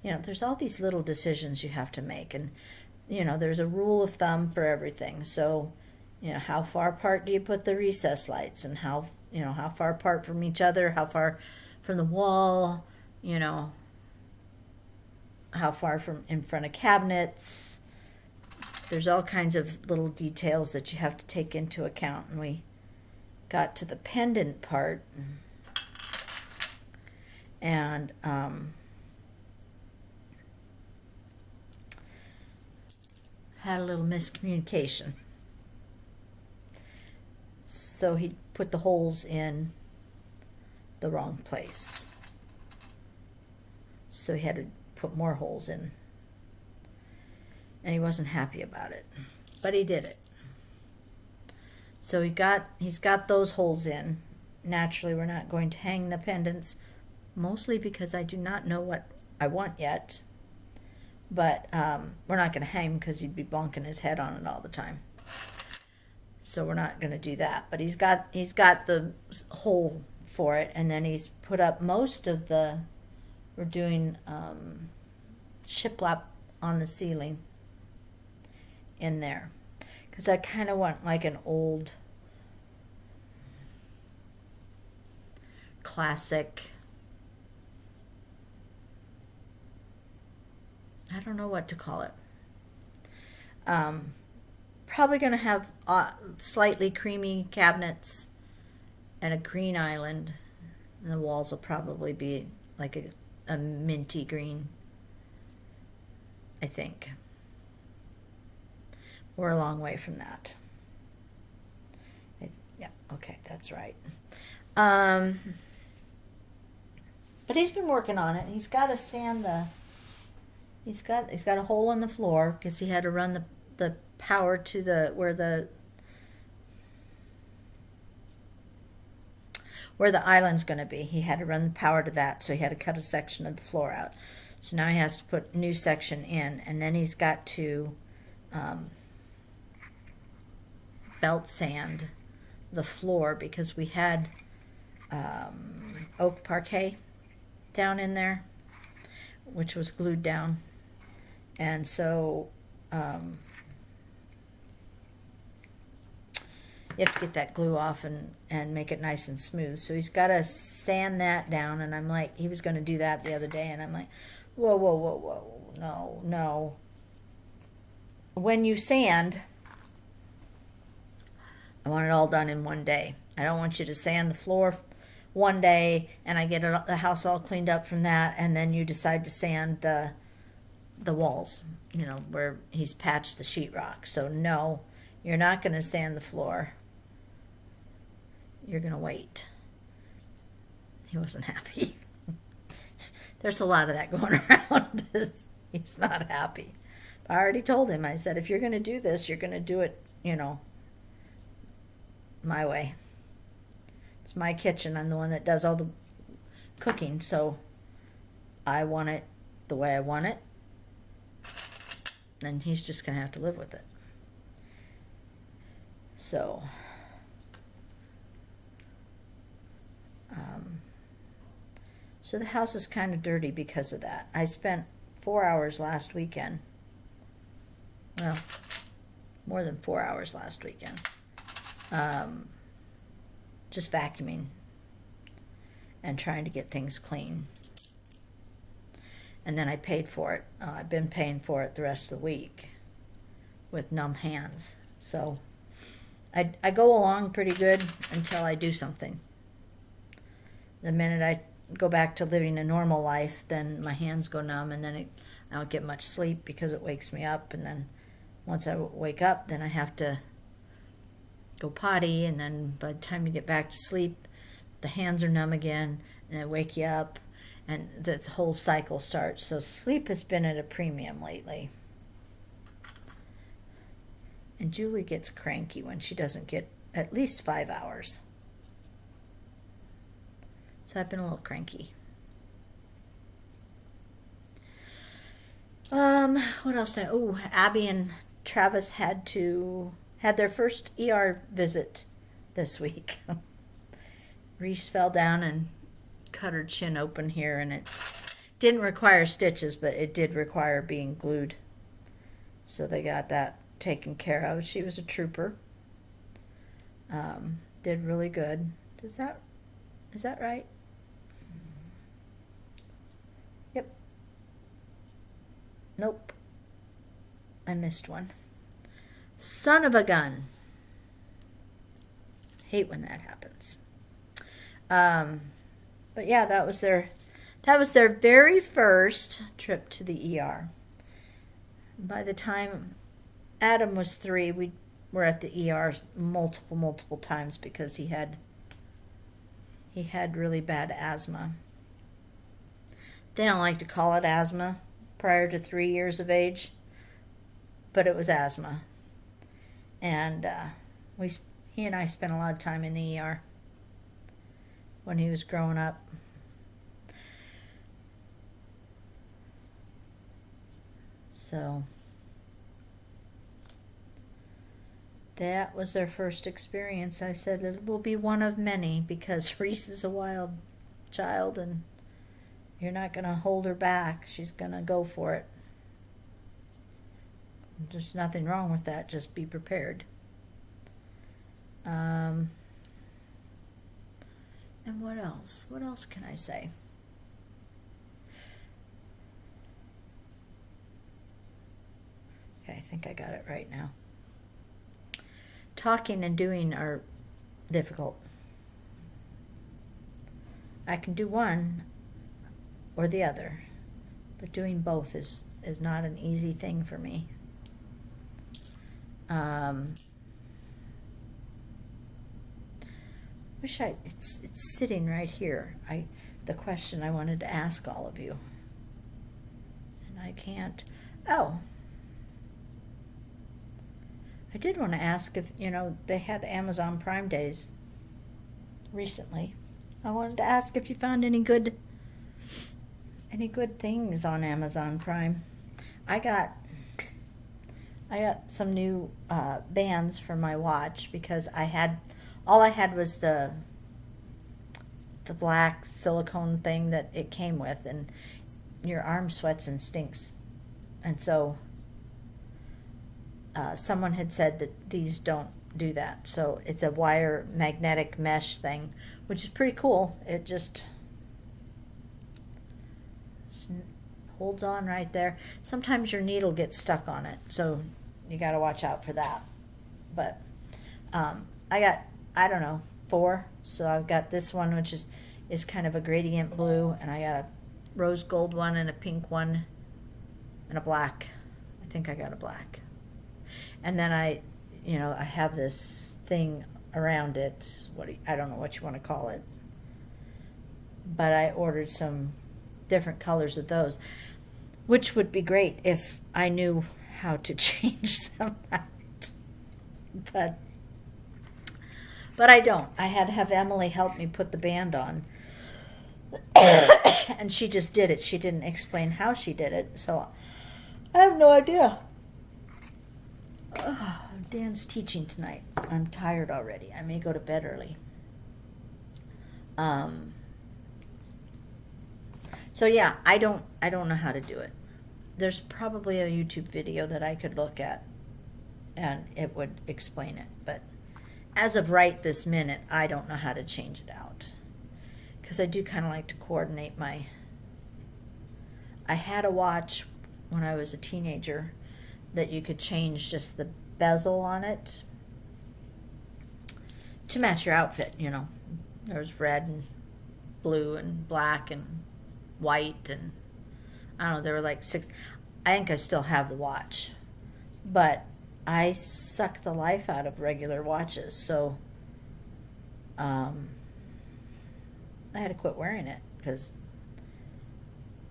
there's all these little decisions you have to make. And, there's a rule of thumb for everything. So, how far apart do you put the recess lights, and how far apart from each other, how far from the wall, how far from in front of cabinets. There's all kinds of little details that you have to take into account. And we got to the pendant part and had a little miscommunication. So he put the holes in the wrong place. So he had to put more holes in. And he wasn't happy about it, but he did it. So he's got those holes in. Naturally, we're not going to hang the pendants, mostly because I do not know what I want yet. But we're not going to hang because he'd be bonking his head on it all the time. So we're not going to do that. But he's got the hole for it, and then he's put up most of we're doing shiplap on the ceiling in there, because I kind of want like an old classic I don't know what to call it. Probably going to have slightly creamy cabinets and a green island. And the walls will probably be like a minty green, I think. We're a long way from that. Yeah, okay, that's right. But he's been working on it. He's got to sand the. He's got a hole in the floor because he had to run the power to where the island's going to be. He had to run the power to that, so he had to cut a section of the floor out. So now he has to put a new section in, and then he's got to belt sand the floor because we had oak parquet down in there, which was glued down. And so you have to get that glue off and make it nice and smooth. So he's got to sand that down. And I'm like, he was going to do that the other day. And I'm like, whoa, whoa, whoa, whoa. No. When you sand, I want it all done in one day. I don't want you to sand the floor one day and I get the house all cleaned up from that. And then you decide to sand the walls, where he's patched the sheetrock. So no, you're not going to sand the floor. You're going to wait. He wasn't happy. There's a lot of that going around. He's not happy. I already told him, I said, if you're going to do this, you're going to do it, my way. It's my kitchen. I'm the one that does all the cooking. So I want it the way I want it. And he's just going to have to live with it. So, so the house is kind of dirty because of that. I spent 4 hours last weekend. Well, more than 4 hours last weekend. Just vacuuming and trying to get things clean. And then I paid for it. I've been paying for it the rest of the week with numb hands. So I go along pretty good until I do something. The minute I go back to living a normal life, then my hands go numb, and then I don't get much sleep because it wakes me up. And then once I wake up, then I have to go potty, and then by the time you get back to sleep, the hands are numb again, and they wake you up, and the whole cycle starts. So sleep has been at a premium lately. And Julie gets cranky when she doesn't get at least 5 hours. So I've been a little cranky. What else did Abby and Travis had their first ER visit this week. Reese fell down and cut her chin open here, and it didn't require stitches, but it did require being glued. So they got that taken care of. She was a trooper. Did really good. Is that right? Yep. Nope. I missed one. Son of a gun. Hate when that happens. But yeah, that was their very first trip to the ER. By the time Adam was 3, we were at the ER multiple times because he had really bad asthma. They don't like to call it asthma prior to 3 years of age, but it was asthma. And he and I spent a lot of time in the ER when he was growing up. So that was their first experience. I said it will be one of many because Reese is a wild child and you're not going to hold her back. She's going to go for it. There's nothing wrong with that. Just be prepared. And what else? What else can I say? think I got it right now. Talking and doing are difficult. I can do one or the other, but doing both is not an easy thing for me. It's sitting right here. The question I wanted to ask all of you, and I can't. Oh, I did want to ask if they had Amazon Prime Days recently. I wanted to ask if you found any good things on Amazon Prime. I got some new bands for my watch because all I had was the black silicone thing that it came with, and your arm sweats and stinks. And so someone had said that these don't do that. So it's a wire magnetic mesh thing, which is pretty cool. It just holds on right there. Sometimes your needle gets stuck on it, so you got to watch out for that. But I got, I don't know, 4. So I've got this one, which is kind of a gradient blue, and I got a rose gold one and a pink one and a black. I think I got a black. And then I have this thing around it. I don't know what you want to call it. But I ordered some different colors of those, which would be great if I knew how to change them out. But I don't. I had to have Emily help me put the band on. And she just did it. She didn't explain how she did it. So I have no idea. Dan's teaching tonight. I'm tired already. I may go to bed early. So yeah, I don't know how to do it. There's probably a YouTube video that I could look at and it would explain it. But as of right this minute, I don't know how to change it out. Because I do kind of like to coordinate I had a watch when I was a teenager that you could change just the bezel on it to match your outfit, There was red and blue and black and white, and I don't know, there were like 6. I think I still have the watch, but I suck the life out of regular watches, so I had to quit wearing it because,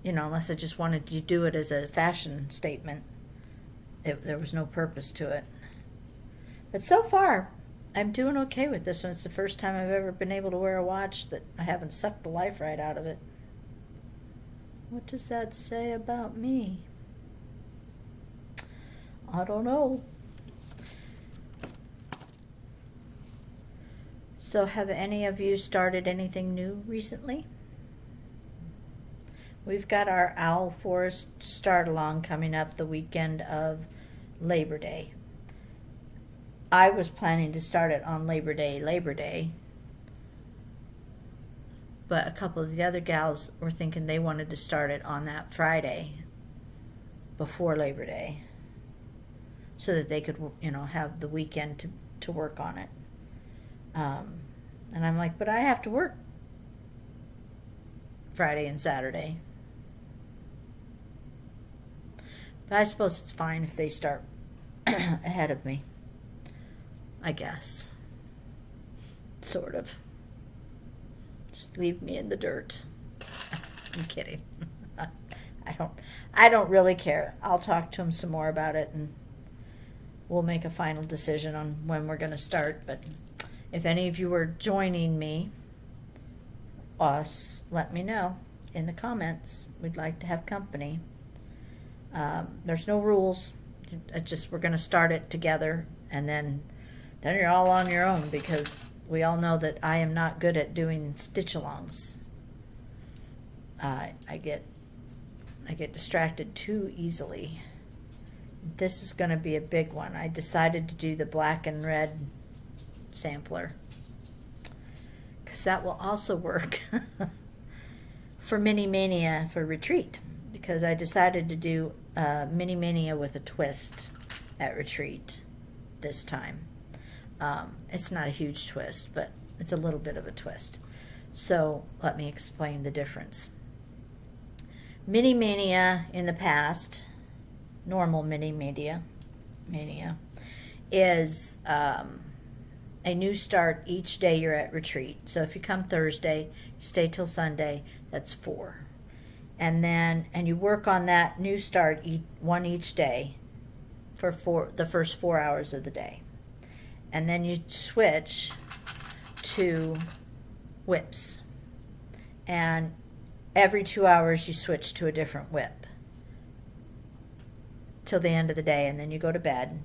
unless I just wanted to do it as a fashion statement, there was no purpose to it. But so far, I'm doing okay with this one. It's the first time I've ever been able to wear a watch that I haven't sucked the life right out of it. What does that say about me? I don't know. So have any of you started anything new recently? We've got our Owl Forest start along coming up the weekend of Labor Day. I was planning to start it on Labor Day. But a couple of the other gals were thinking they wanted to start it on that Friday before Labor Day so that they could, have the weekend to work on it. And I'm like, but I have to work Friday and Saturday. But I suppose it's fine if they start ahead of me. I guess. Sort of. Just leave me in the dirt. I'm kidding. I don't really care. I'll talk to him some more about it and we'll make a final decision on when we're going to start. But if any of you are joining me, let me know in the comments. We'd like to have company. There's no rules. It's just we're going to start it together, and then you're all on your own because we all know that I am not good at doing stitch-alongs. I get distracted too easily. This is going to be a big one. I decided to do the black and red sampler because that will also work for Mini Mania for retreat, because I decided to do Mini Mania with a twist at retreat this time. It's not a huge twist, but it's a little bit of a twist. So let me explain the difference. Mini Mania in the past, normal Mini Mania is a new start each day you're at retreat. So if you come Thursday, stay till Sunday, that's 4. And you work on that new start one each day for the first 4 hours of the day. And then you switch to whips. And every 2 hours you switch to a different whip till the end of the day, and then you go to bed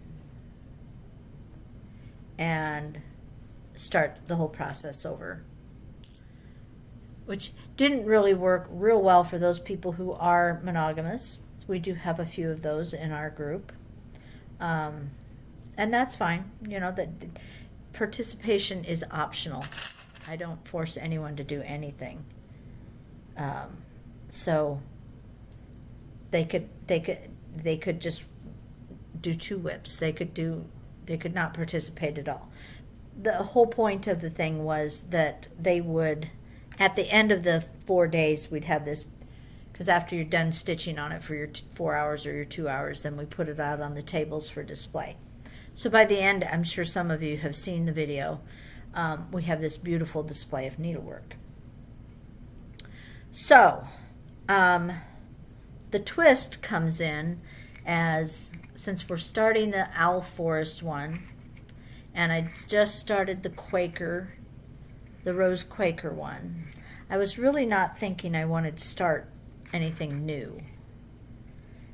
and start the whole process over, which didn't really work real well for those people who are monogamous. We do have a few of those in our group, and that's fine. That participation is optional. I don't force anyone to do anything. So they could just do 2 whips. They could not participate at all. The whole point of the thing was that they would, at the end of the 4 days, we'd have this, because after you're done stitching on it for your 4 hours or your 2 hours, then we put it out on the tables for display. So by the end, I'm sure some of you have seen the video, we have this beautiful display of needlework. So, the twist comes in since we're starting the Owl Forest one, and I just started the Rose Quaker one. I was really not thinking I wanted to start anything new,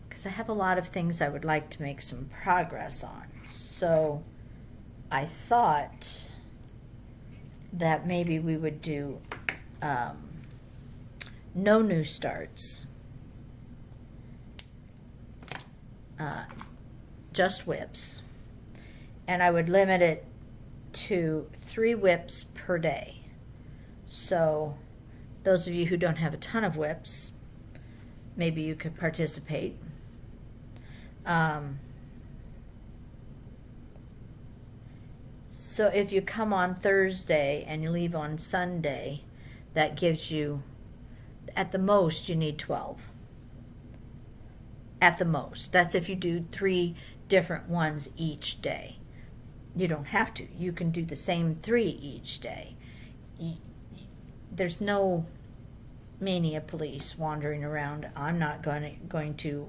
because I have a lot of things I would like to make some progress on. So I thought that maybe we would do no new starts, just whips, and I would limit it to 3 whips per day. So those of you who don't have a ton of whips, maybe you could participate. So if you come on Thursday and you leave on Sunday, that gives you, at the most, you need 12. At the most. That's if you do 3 different ones each day. You don't have to. You can do the same 3 each day. There's no mania police wandering around. I'm not going to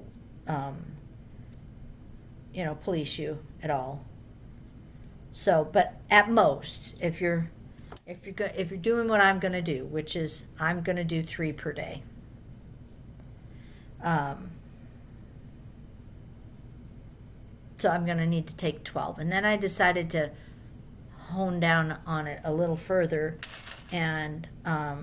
police you at all. So, but at most, if you're doing what I'm going to do, which is I'm going to do 3 per day. So I'm going to need to take 12. And then I decided to hone down on it a little further, and I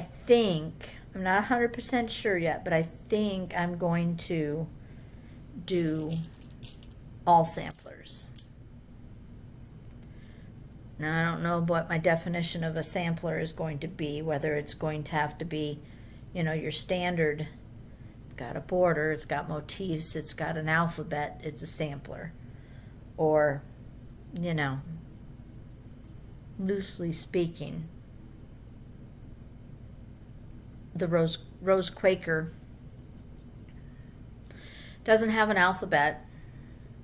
think, I'm not 100% sure yet, but I think I'm going to do all samplers. Now, I don't know what my definition of a sampler is going to be, whether it's going to have to be, your standard, it's got a border, it's got motifs, it's got an alphabet, it's a sampler. Or, loosely speaking, the Rose Quaker doesn't have an alphabet,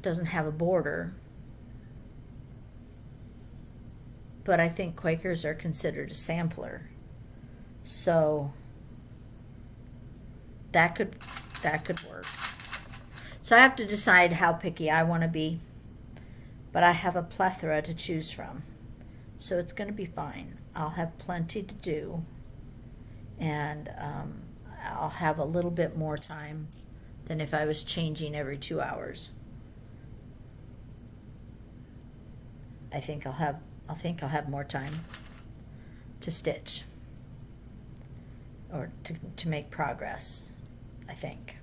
doesn't have a border, but I think Quakers are considered a sampler. So that could work. So I have to decide how picky I want to be, but I have a plethora to choose from. So it's going to be fine. I'll have plenty to do, and I'll have a little bit more time than if I was changing every 2 hours. I think I'll have more time to stitch or to make progress, I think.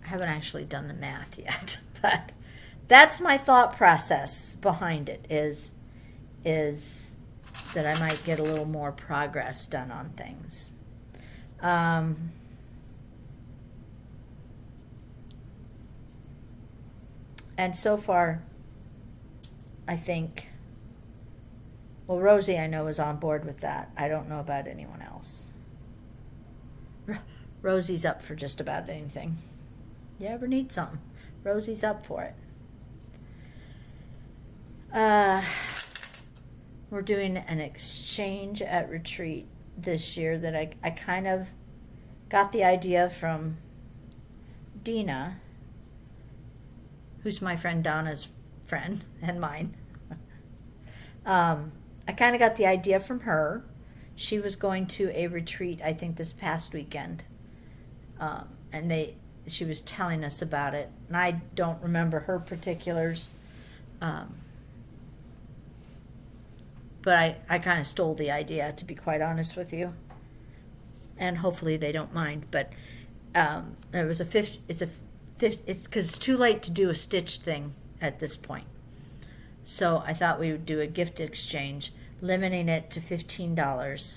I haven't actually done the math yet, but that's my thought process behind it, is that I might get a little more progress done on things. And so far, I think, well, Rosie, I know, is on board with that. I don't know about anyone else. Rosie's up for just about anything. You ever need something, Rosie's up for it. We're doing an exchange at retreat this year that I kind of got the idea from Dina, who's my friend Donna's friend and mine. I kind of got the idea from her. She was going to a retreat, I think, this past weekend. And she was telling us about it. And I don't remember her particulars. But I kind of stole the idea, to be quite honest with you. And hopefully they don't mind. But there was it's because it's too late to do a stitch thing at this point. So I thought we would do a gift exchange, limiting it to $15.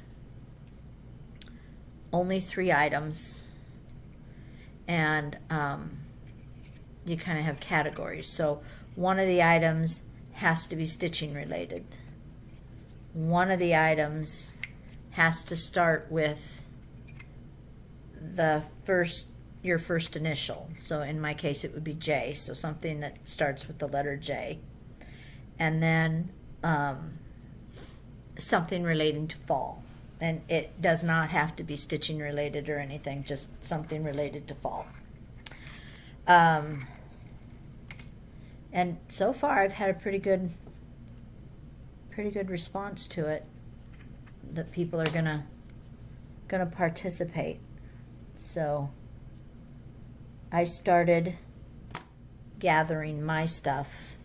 Only 3 items. And you kind of have categories. So one of the items has to be stitching related. One of the items has to start with your first initial. So in my case, it would be J. So something that starts with the letter J. And then something relating to fall. And it does not have to be stitching related or anything, just something related to fall. And so far I've had a pretty good response to it, that people are gonna participate. So I started gathering my stuff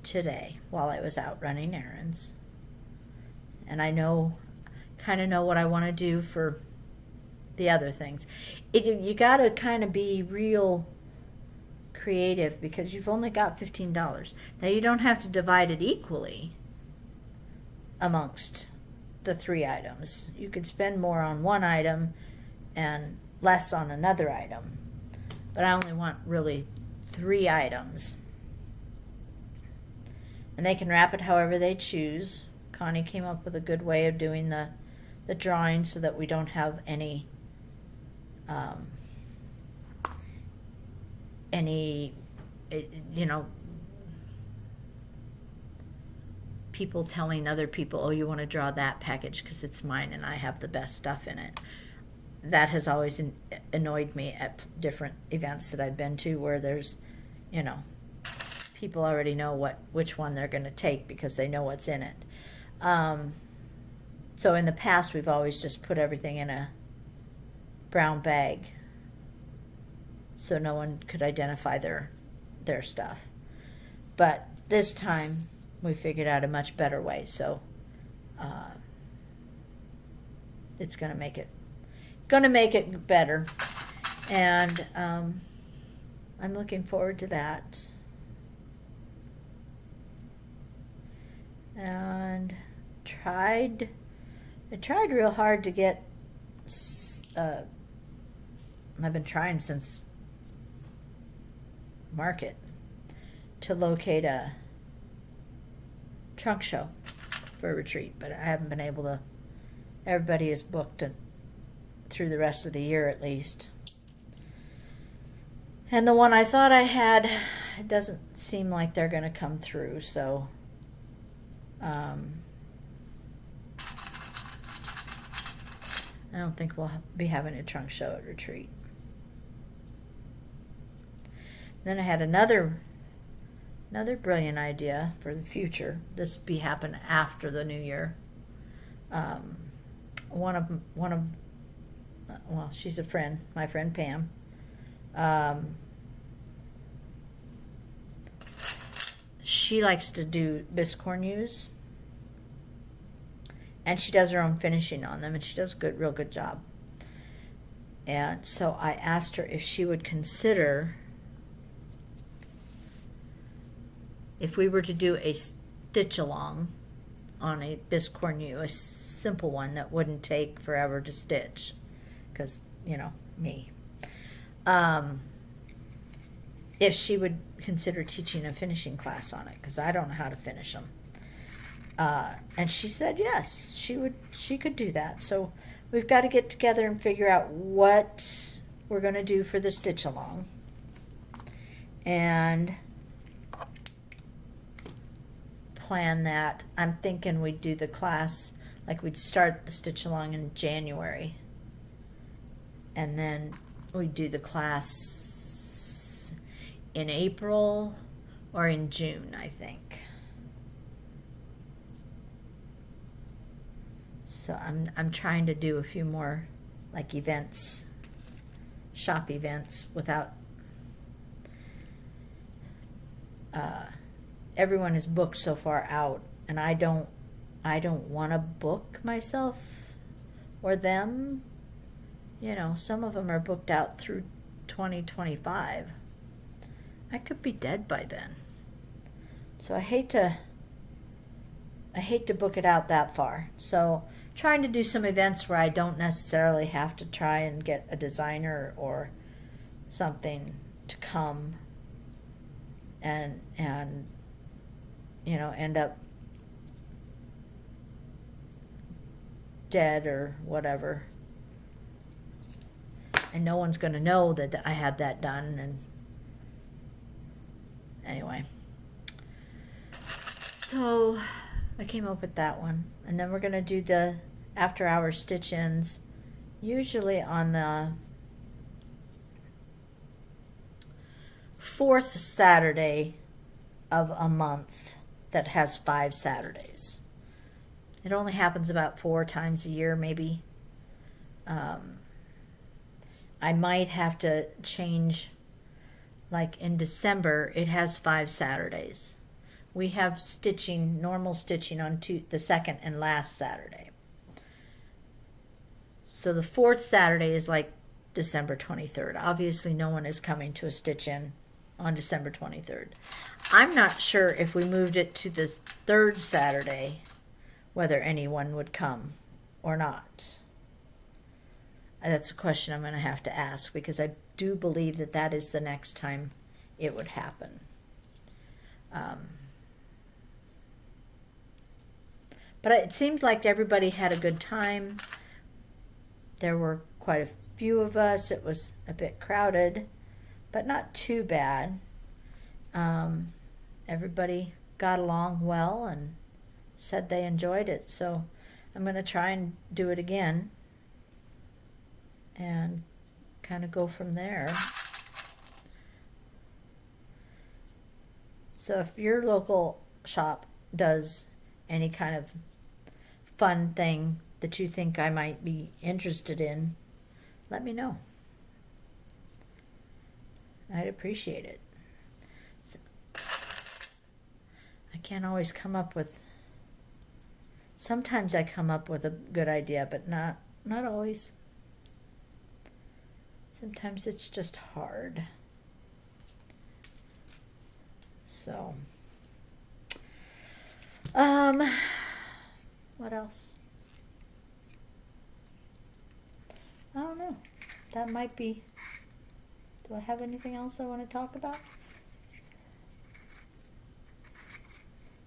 today while I was out running errands. And I kind of know what I want to do for the other things. You got to kind of be real creative, because you've only got $15. Now you don't have to divide it equally amongst the 3 items. You could spend more on one item and less on another item. But I only want really 3 items. And they can wrap it however they choose. Connie came up with a good way of doing the drawing so that we don't have any people telling other people, oh, you want to draw that package because it's mine and I have the best stuff in it. That has always annoyed me at different events that I've been to, where there's, people already know which one they're going to take because they know what's in it. So in the past, we've always just put everything in a brown bag so no one could identify their stuff. But this time, we figured out a much better way. So it's going to make it better, and I'm looking forward to that. And I tried real hard to get, I've been trying since Market, to locate a trunk show for a retreat, but I haven't been able to. Everybody is booked through the rest of the year at least. And the one I thought I had, it doesn't seem like they're going to come through, so I don't think we'll be having a trunk show at retreat. Then I had another brilliant idea for the future. This will be happen after the new year. She's a friend, my friend Pam. She likes to do biscornus, and she does her own finishing on them, and she does a real good job. And so I asked her if she would consider, if we were to do a stitch along on a biscornu, a simple one that wouldn't take forever to stitch, because me. if she would consider teaching a finishing class on it, because I don't know how to finish them. And she said yes, she could do that. So we've got to get together and figure out what we're going to do for the stitch along. And plan that. I'm thinking we'd do the class, like we'd start the stitch along in January. And then we'd do the class in April or in June, I think. So I'm trying to do a few more like events, shop events, without everyone is booked so far out, and I don't want to book myself or them. You know, some of them are booked out through 2025. I could be dead by then. So I hate to book it out that far. So trying to do some events where I don't necessarily have to try and get a designer or something to come and you know, end up dead or whatever. And no one's going to know that I had that done. And anyway, so I came up with that one. And then we're going to do the after-hours stitch-ins, usually on the fourth Saturday of a month that has 5 Saturdays. It only happens about 4 times a year, maybe. I might have to change, like in December, it has 5 Saturdays. We have stitching, normal stitching on the second and last Saturday. So the 4th Saturday is like December 23rd. Obviously, no one is coming to a stitch-in on December 23rd. I'm not sure if we moved it to the 3rd Saturday, whether anyone would come or not. That's a question I'm going to have to ask, because I do believe that that is the next time it would happen. But it seemed like everybody had a good time. There were quite a few of us. It was a bit crowded, but not too bad. Everybody got along well and said they enjoyed it. So I'm going to try and do it again and kind of go from there. So if your local shop does any kind of fun thing that you think I might be interested in, let me know. I'd appreciate it. So, I can't always come up with, sometimes I come up with a good idea, but not always. Sometimes it's just hard. So, what else? I don't know. That might be. Do I have anything else I want to talk about?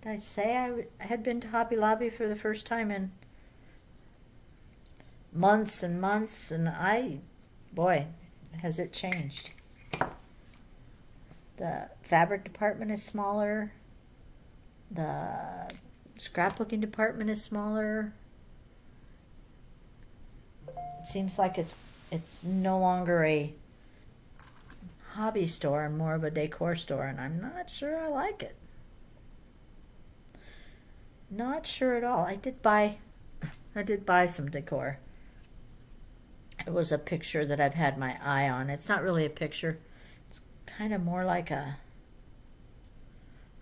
Did I say I had been to Hobby Lobby for the first time in months and months, and boy, has it changed. The fabric department is smaller. The scrapbooking department is smaller. It seems like it's no longer a hobby store and more of a decor store, and I'm not sure I like it. Not sure at all. I did buy some decor. It was a picture that I've had my eye on. It's not really a picture. It's kind of more like I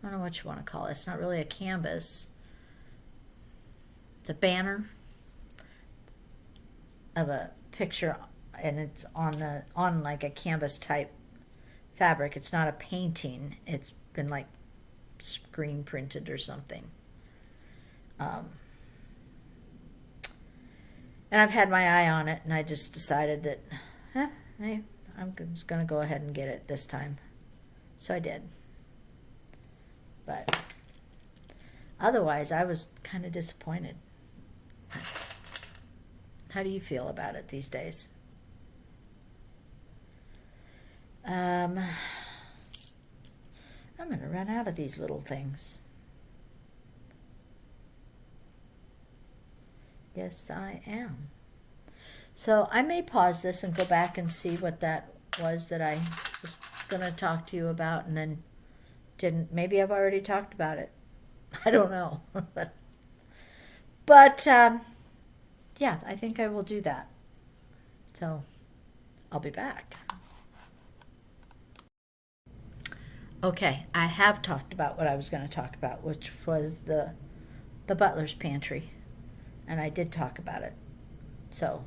don't know what you want to call it. It's not really a canvas. It's a banner of a picture, and it's on like a canvas type fabric. It's not a painting. It's been like screen printed or something. And I've had my eye on it, and I just decided that, hey, I'm just going to go ahead and get it this time. So I did. But otherwise, I was kind of disappointed. How do you feel about it these days? I'm going to run out of these little things. Yes, I am. So I may pause this and go back and see what that was that I was going to talk to you about and then didn't. Maybe I've already talked about it. I don't know. But yeah, I think I will do that. So I'll be back. Okay, I have talked about what I was going to talk about, which was the butler's pantry. And I did talk about it. So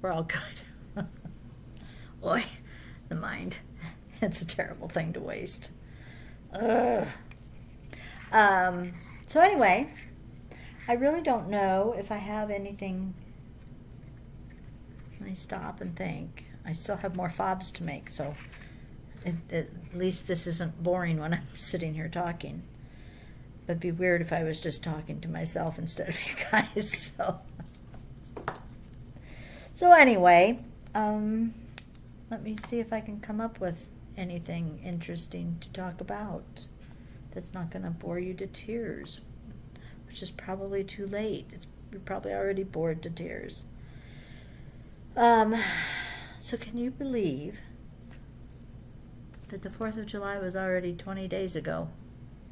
we're all good. Boy, the mind. It's a terrible thing to waste. Ugh. So anyway, I really don't know if I have anything. Let me stop and think. I still have more fobs to make, so at least this isn't boring when I'm sitting here talking. It'd be weird if I was just talking to myself instead of you guys. So anyway, let me see if I can come up with anything interesting to talk about that's not going to bore you to tears, which is probably too late. You're probably already bored to tears. So can you believe that the 4th of July was already 20 days ago?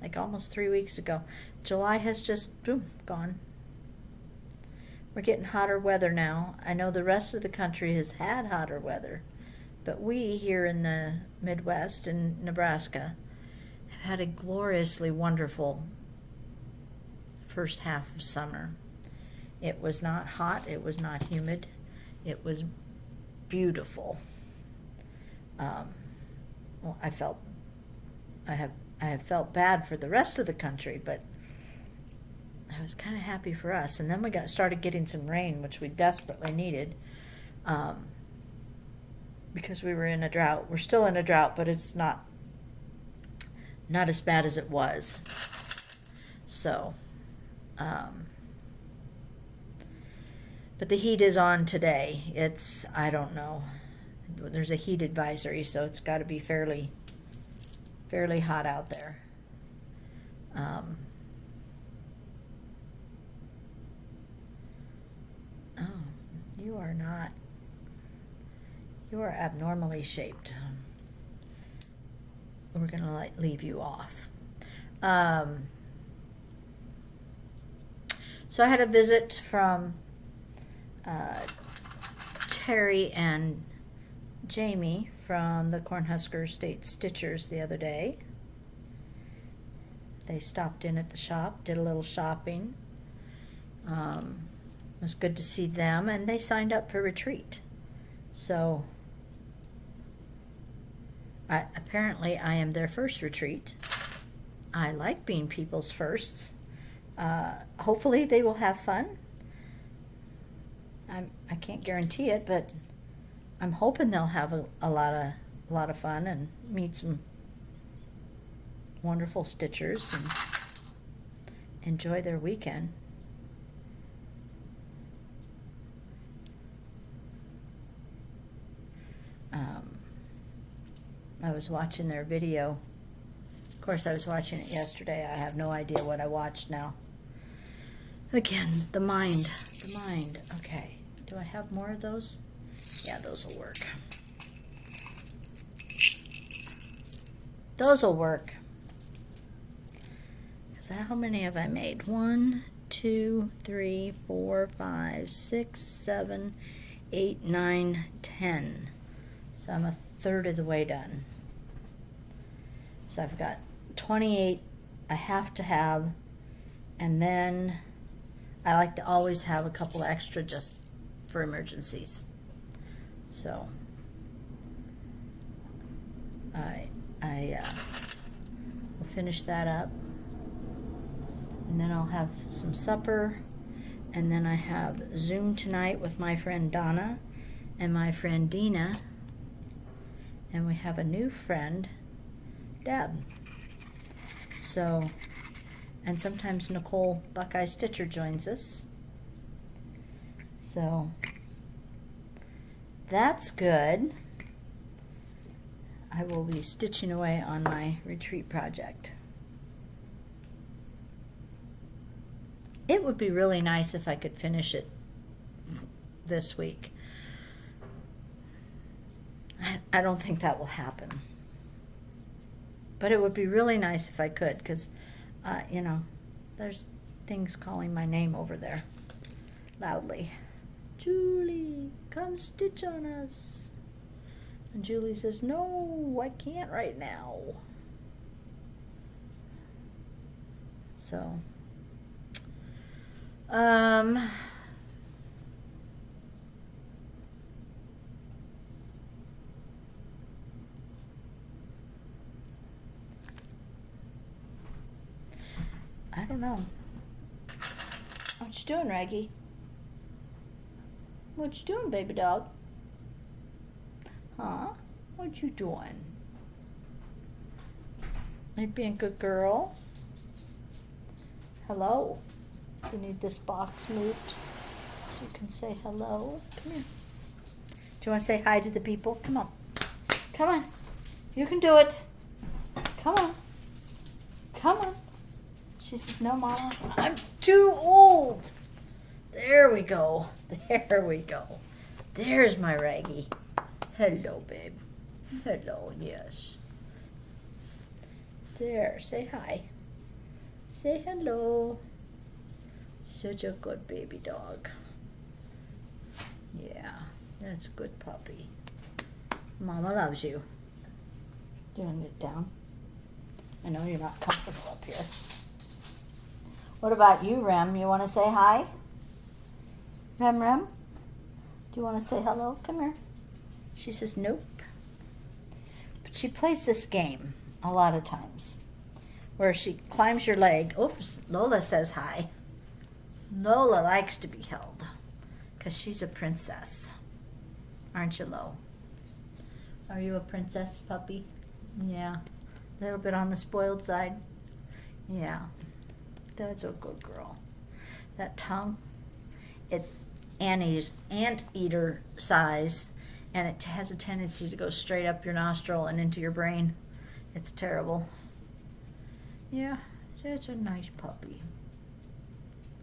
Like almost 3 weeks ago. July has just, boom, gone. We're getting hotter weather now. I know the rest of the country has had hotter weather, but we here in the Midwest in Nebraska have had a gloriously wonderful first half of summer. It was not hot. It was not humid. It was beautiful. Well, I have felt bad for the rest of the country, but I was kind of happy for us. And then we started getting some rain, which we desperately needed, because we were in a drought. We're still in a drought, but it's not as bad as it was. So, but the heat is on today. I don't know. There's a heat advisory, so it's got to be fairly hot out there. Oh, you are not. You are abnormally shaped. We're going to leave you off. So I had a visit from Terry and Jamie from the Cornhusker State Stitchers the other day. They stopped in at the shop, did a little shopping. It was good to see them, and they signed up for retreat. So apparently I am their first retreat. I like being people's firsts. Hopefully they will have fun. I can't guarantee it, but I'm hoping they'll have a lot of fun and meet some wonderful stitchers and enjoy their weekend. I was watching their video. Of course, I was watching it yesterday. I have no idea what I watched now. Again, the mind. Okay, do I have more of those? Yeah, those will work. Those will work. Because how many have I made? 1, 2, 3, 4, 5, 6, 7, 8, 9, 10. So I'm a third of the way done. So I've got 28 I have to have, and then I like to always have a couple extra just for emergencies. So I will finish that up, and then I'll have some supper, and then I have Zoom tonight with my friend Donna and my friend Dina, and we have a new friend Deb. So, and sometimes Nicole Buckeye Stitcher joins us. So, that's good. I will be stitching away on my retreat project. It would be really nice if I could finish it this week. I don't think that will happen. But it would be really nice if I could, because, you know, there's things calling my name over there loudly. Julie, come stitch on us. And Julie says, no, I can't right now. So, I don't know. What you doing, Raggy? What you doing, baby dog? Huh? What you doing? Are you being a good girl? Hello? You need this box moved so you can say hello. Come here. Do you want to say hi to the people? Come on. Come on. You can do it. Come on. Come on. She says, no, Mama, I'm too old. There we go. There we go. There's my Raggy. Hello, babe. Hello, yes. There, say hi. Say hello. Such a good baby dog. Yeah, that's a good puppy. Mama loves you. Do you want to get down? I know you're not comfortable up here. What about you, Rem? You want to say hi? Rem? Do you want to say hello? Come here. She says nope. But she plays this game a lot of times where she climbs your leg. Oops, Lola says hi. Lola likes to be held because she's a princess. Aren't you, Lo? Are you a princess puppy? Yeah. A little bit on the spoiled side. Yeah. That's a good girl. That tongue, it's anteater size, and it has a tendency to go straight up your nostril and into your brain. It's terrible. Yeah, that's a nice puppy.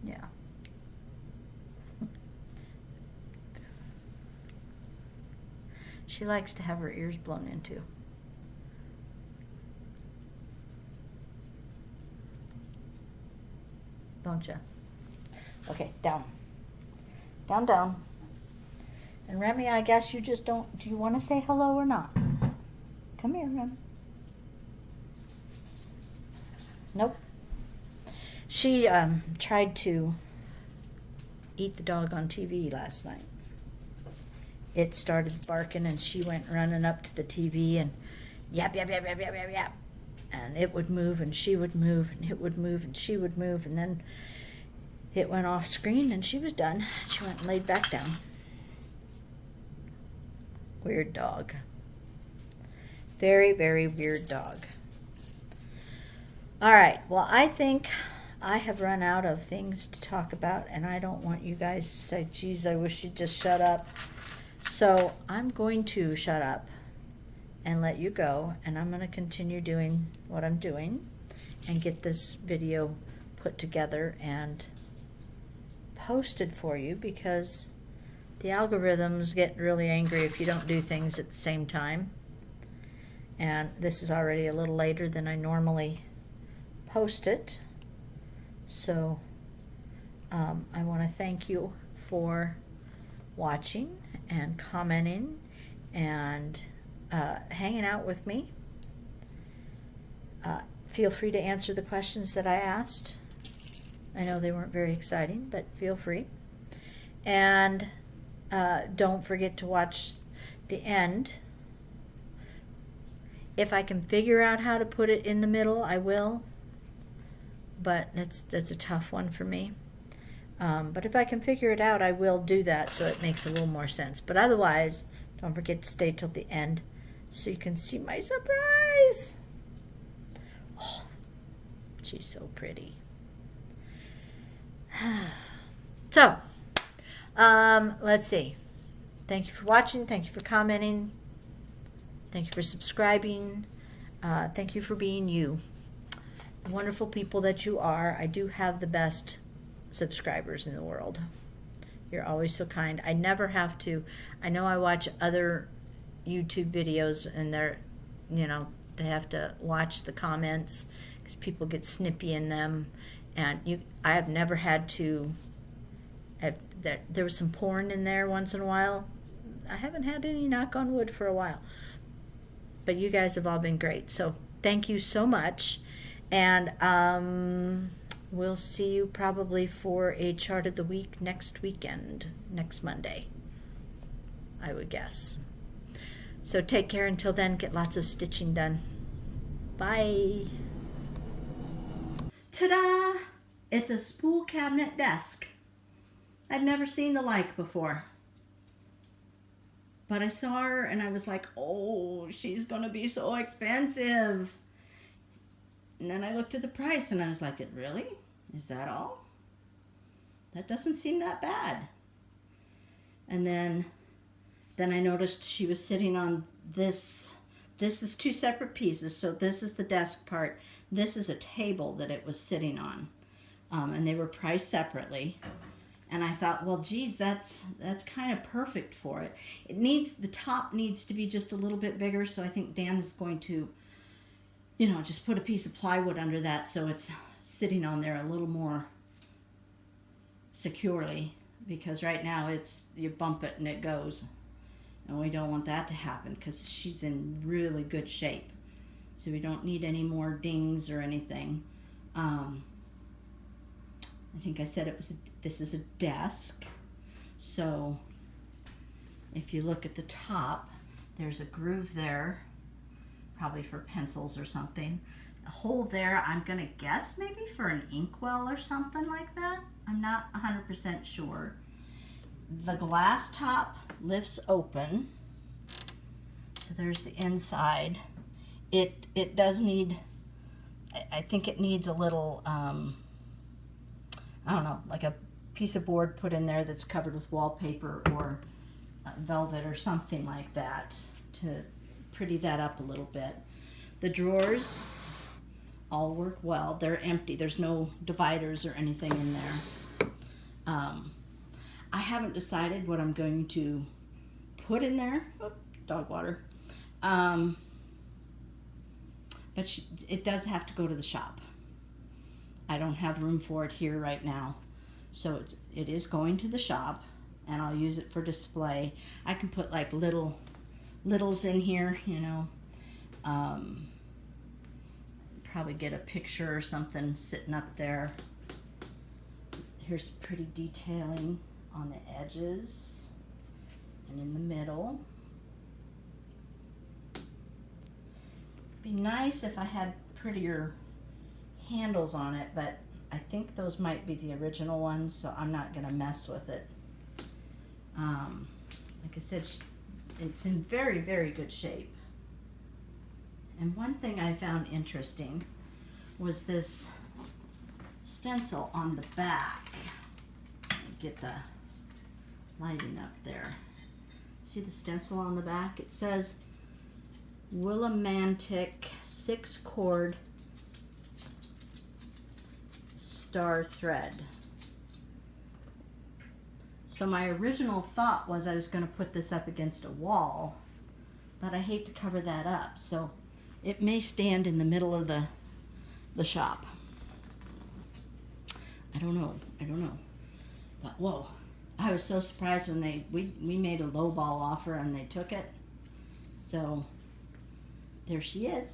Yeah. She likes to have her ears blown into. Don't you? Okay, down. Down, down. And Remy, I guess you just don't, do you want to say hello or not? Come here, Rem. Nope. She tried to eat the dog on TV last night. It started barking and she went running up to the TV and yap, yap, yap, yap, yap, yap, yap. And it would move and she would move and it would move and she would move, and then it went off screen and she was done. She went and laid back down. Weird dog. Very, very weird dog. All right, well, I think I have run out of things to talk about, and I don't want you guys to say, geez, I wish you'd just shut up. So I'm going to shut up and let you go, and I'm going to continue doing what I'm doing and get this video put together and posted for you, because the algorithms get really angry if you don't do things at the same time. And this is already a little later than I normally post it. So I want to thank you for watching and commenting and hanging out with me. Feel free to answer the questions that I asked. I know they weren't very exciting, but feel free. And don't forget to watch the end. If I can figure out how to put it in the middle, I will. But that's a tough one for me. But if I can figure it out, I will do that so it makes a little more sense. But otherwise, don't forget to stay till the end so you can see my surprise. She's so pretty. So, let's see. Thank you for watching. Thank you for commenting. Thank you for subscribing. Thank you for being you. The wonderful people that you are. I do have the best subscribers in the world. You're always so kind. I never have to. I know I watch other YouTube videos and they're, they have to watch the comments because people get snippy in them. And I have never had to. There was some porn in there once in a while. I haven't had any, knock on wood, for a while. But you guys have all been great. So thank you so much. And we'll see you probably for a chart of the week next weekend, next Monday, I would guess. So take care until then. Get lots of stitching done. Bye. Ta-da! It's a spool cabinet desk. I'd never seen the like before. But I saw her and I was like, oh, she's gonna be so expensive. And then I looked at the price and I was like, really? Is that all? That doesn't seem that bad. And then I noticed she was sitting on this. This is two separate pieces. So this is the desk part. This is a table that it was sitting on. And they were priced separately. And I thought, well, geez, that's kind of perfect for it. The top needs to be just a little bit bigger. So I think Dan's going to, just put a piece of plywood under that so it's sitting on there a little more securely. Because right now you bump it and it goes. And we don't want that to happen because she's in really good shape. So we don't need any more dings or anything. I think I said this is a desk. So if you look at the top, there's a groove there, probably for pencils or something. A hole there, I'm going to guess maybe for an inkwell or something like that. I'm not 100% sure. The glass top lifts open. So there's the inside. It does need, I think it needs a little, I don't know, like a piece of board put in there that's covered with wallpaper or velvet or something like that to pretty that up a little bit. The drawers all work well. They're empty. There's no dividers or anything in there. I haven't decided what I'm going to put in there. Oh, dog water. But it does have to go to the shop. I don't have room for it here right now. So it is going to the shop, and I'll use it for display. I can put like littles in here, probably get a picture or something sitting up there. Here's pretty detailing on the edges and in the middle. Be nice if I had prettier handles on it, but I think those might be the original ones, so I'm not going to mess with it. Like I said, it's in very, very good shape. And one thing I found interesting was this stencil on the back. Get the lighting up there. See the stencil on the back? It says Willimantic 6-cord star thread. So my original thought was I was going to put this up against a wall, but I hate to cover that up, so it may stand in the middle of the shop. I don't know. But whoa, I was so surprised when we made a lowball offer and they took it. So there she is.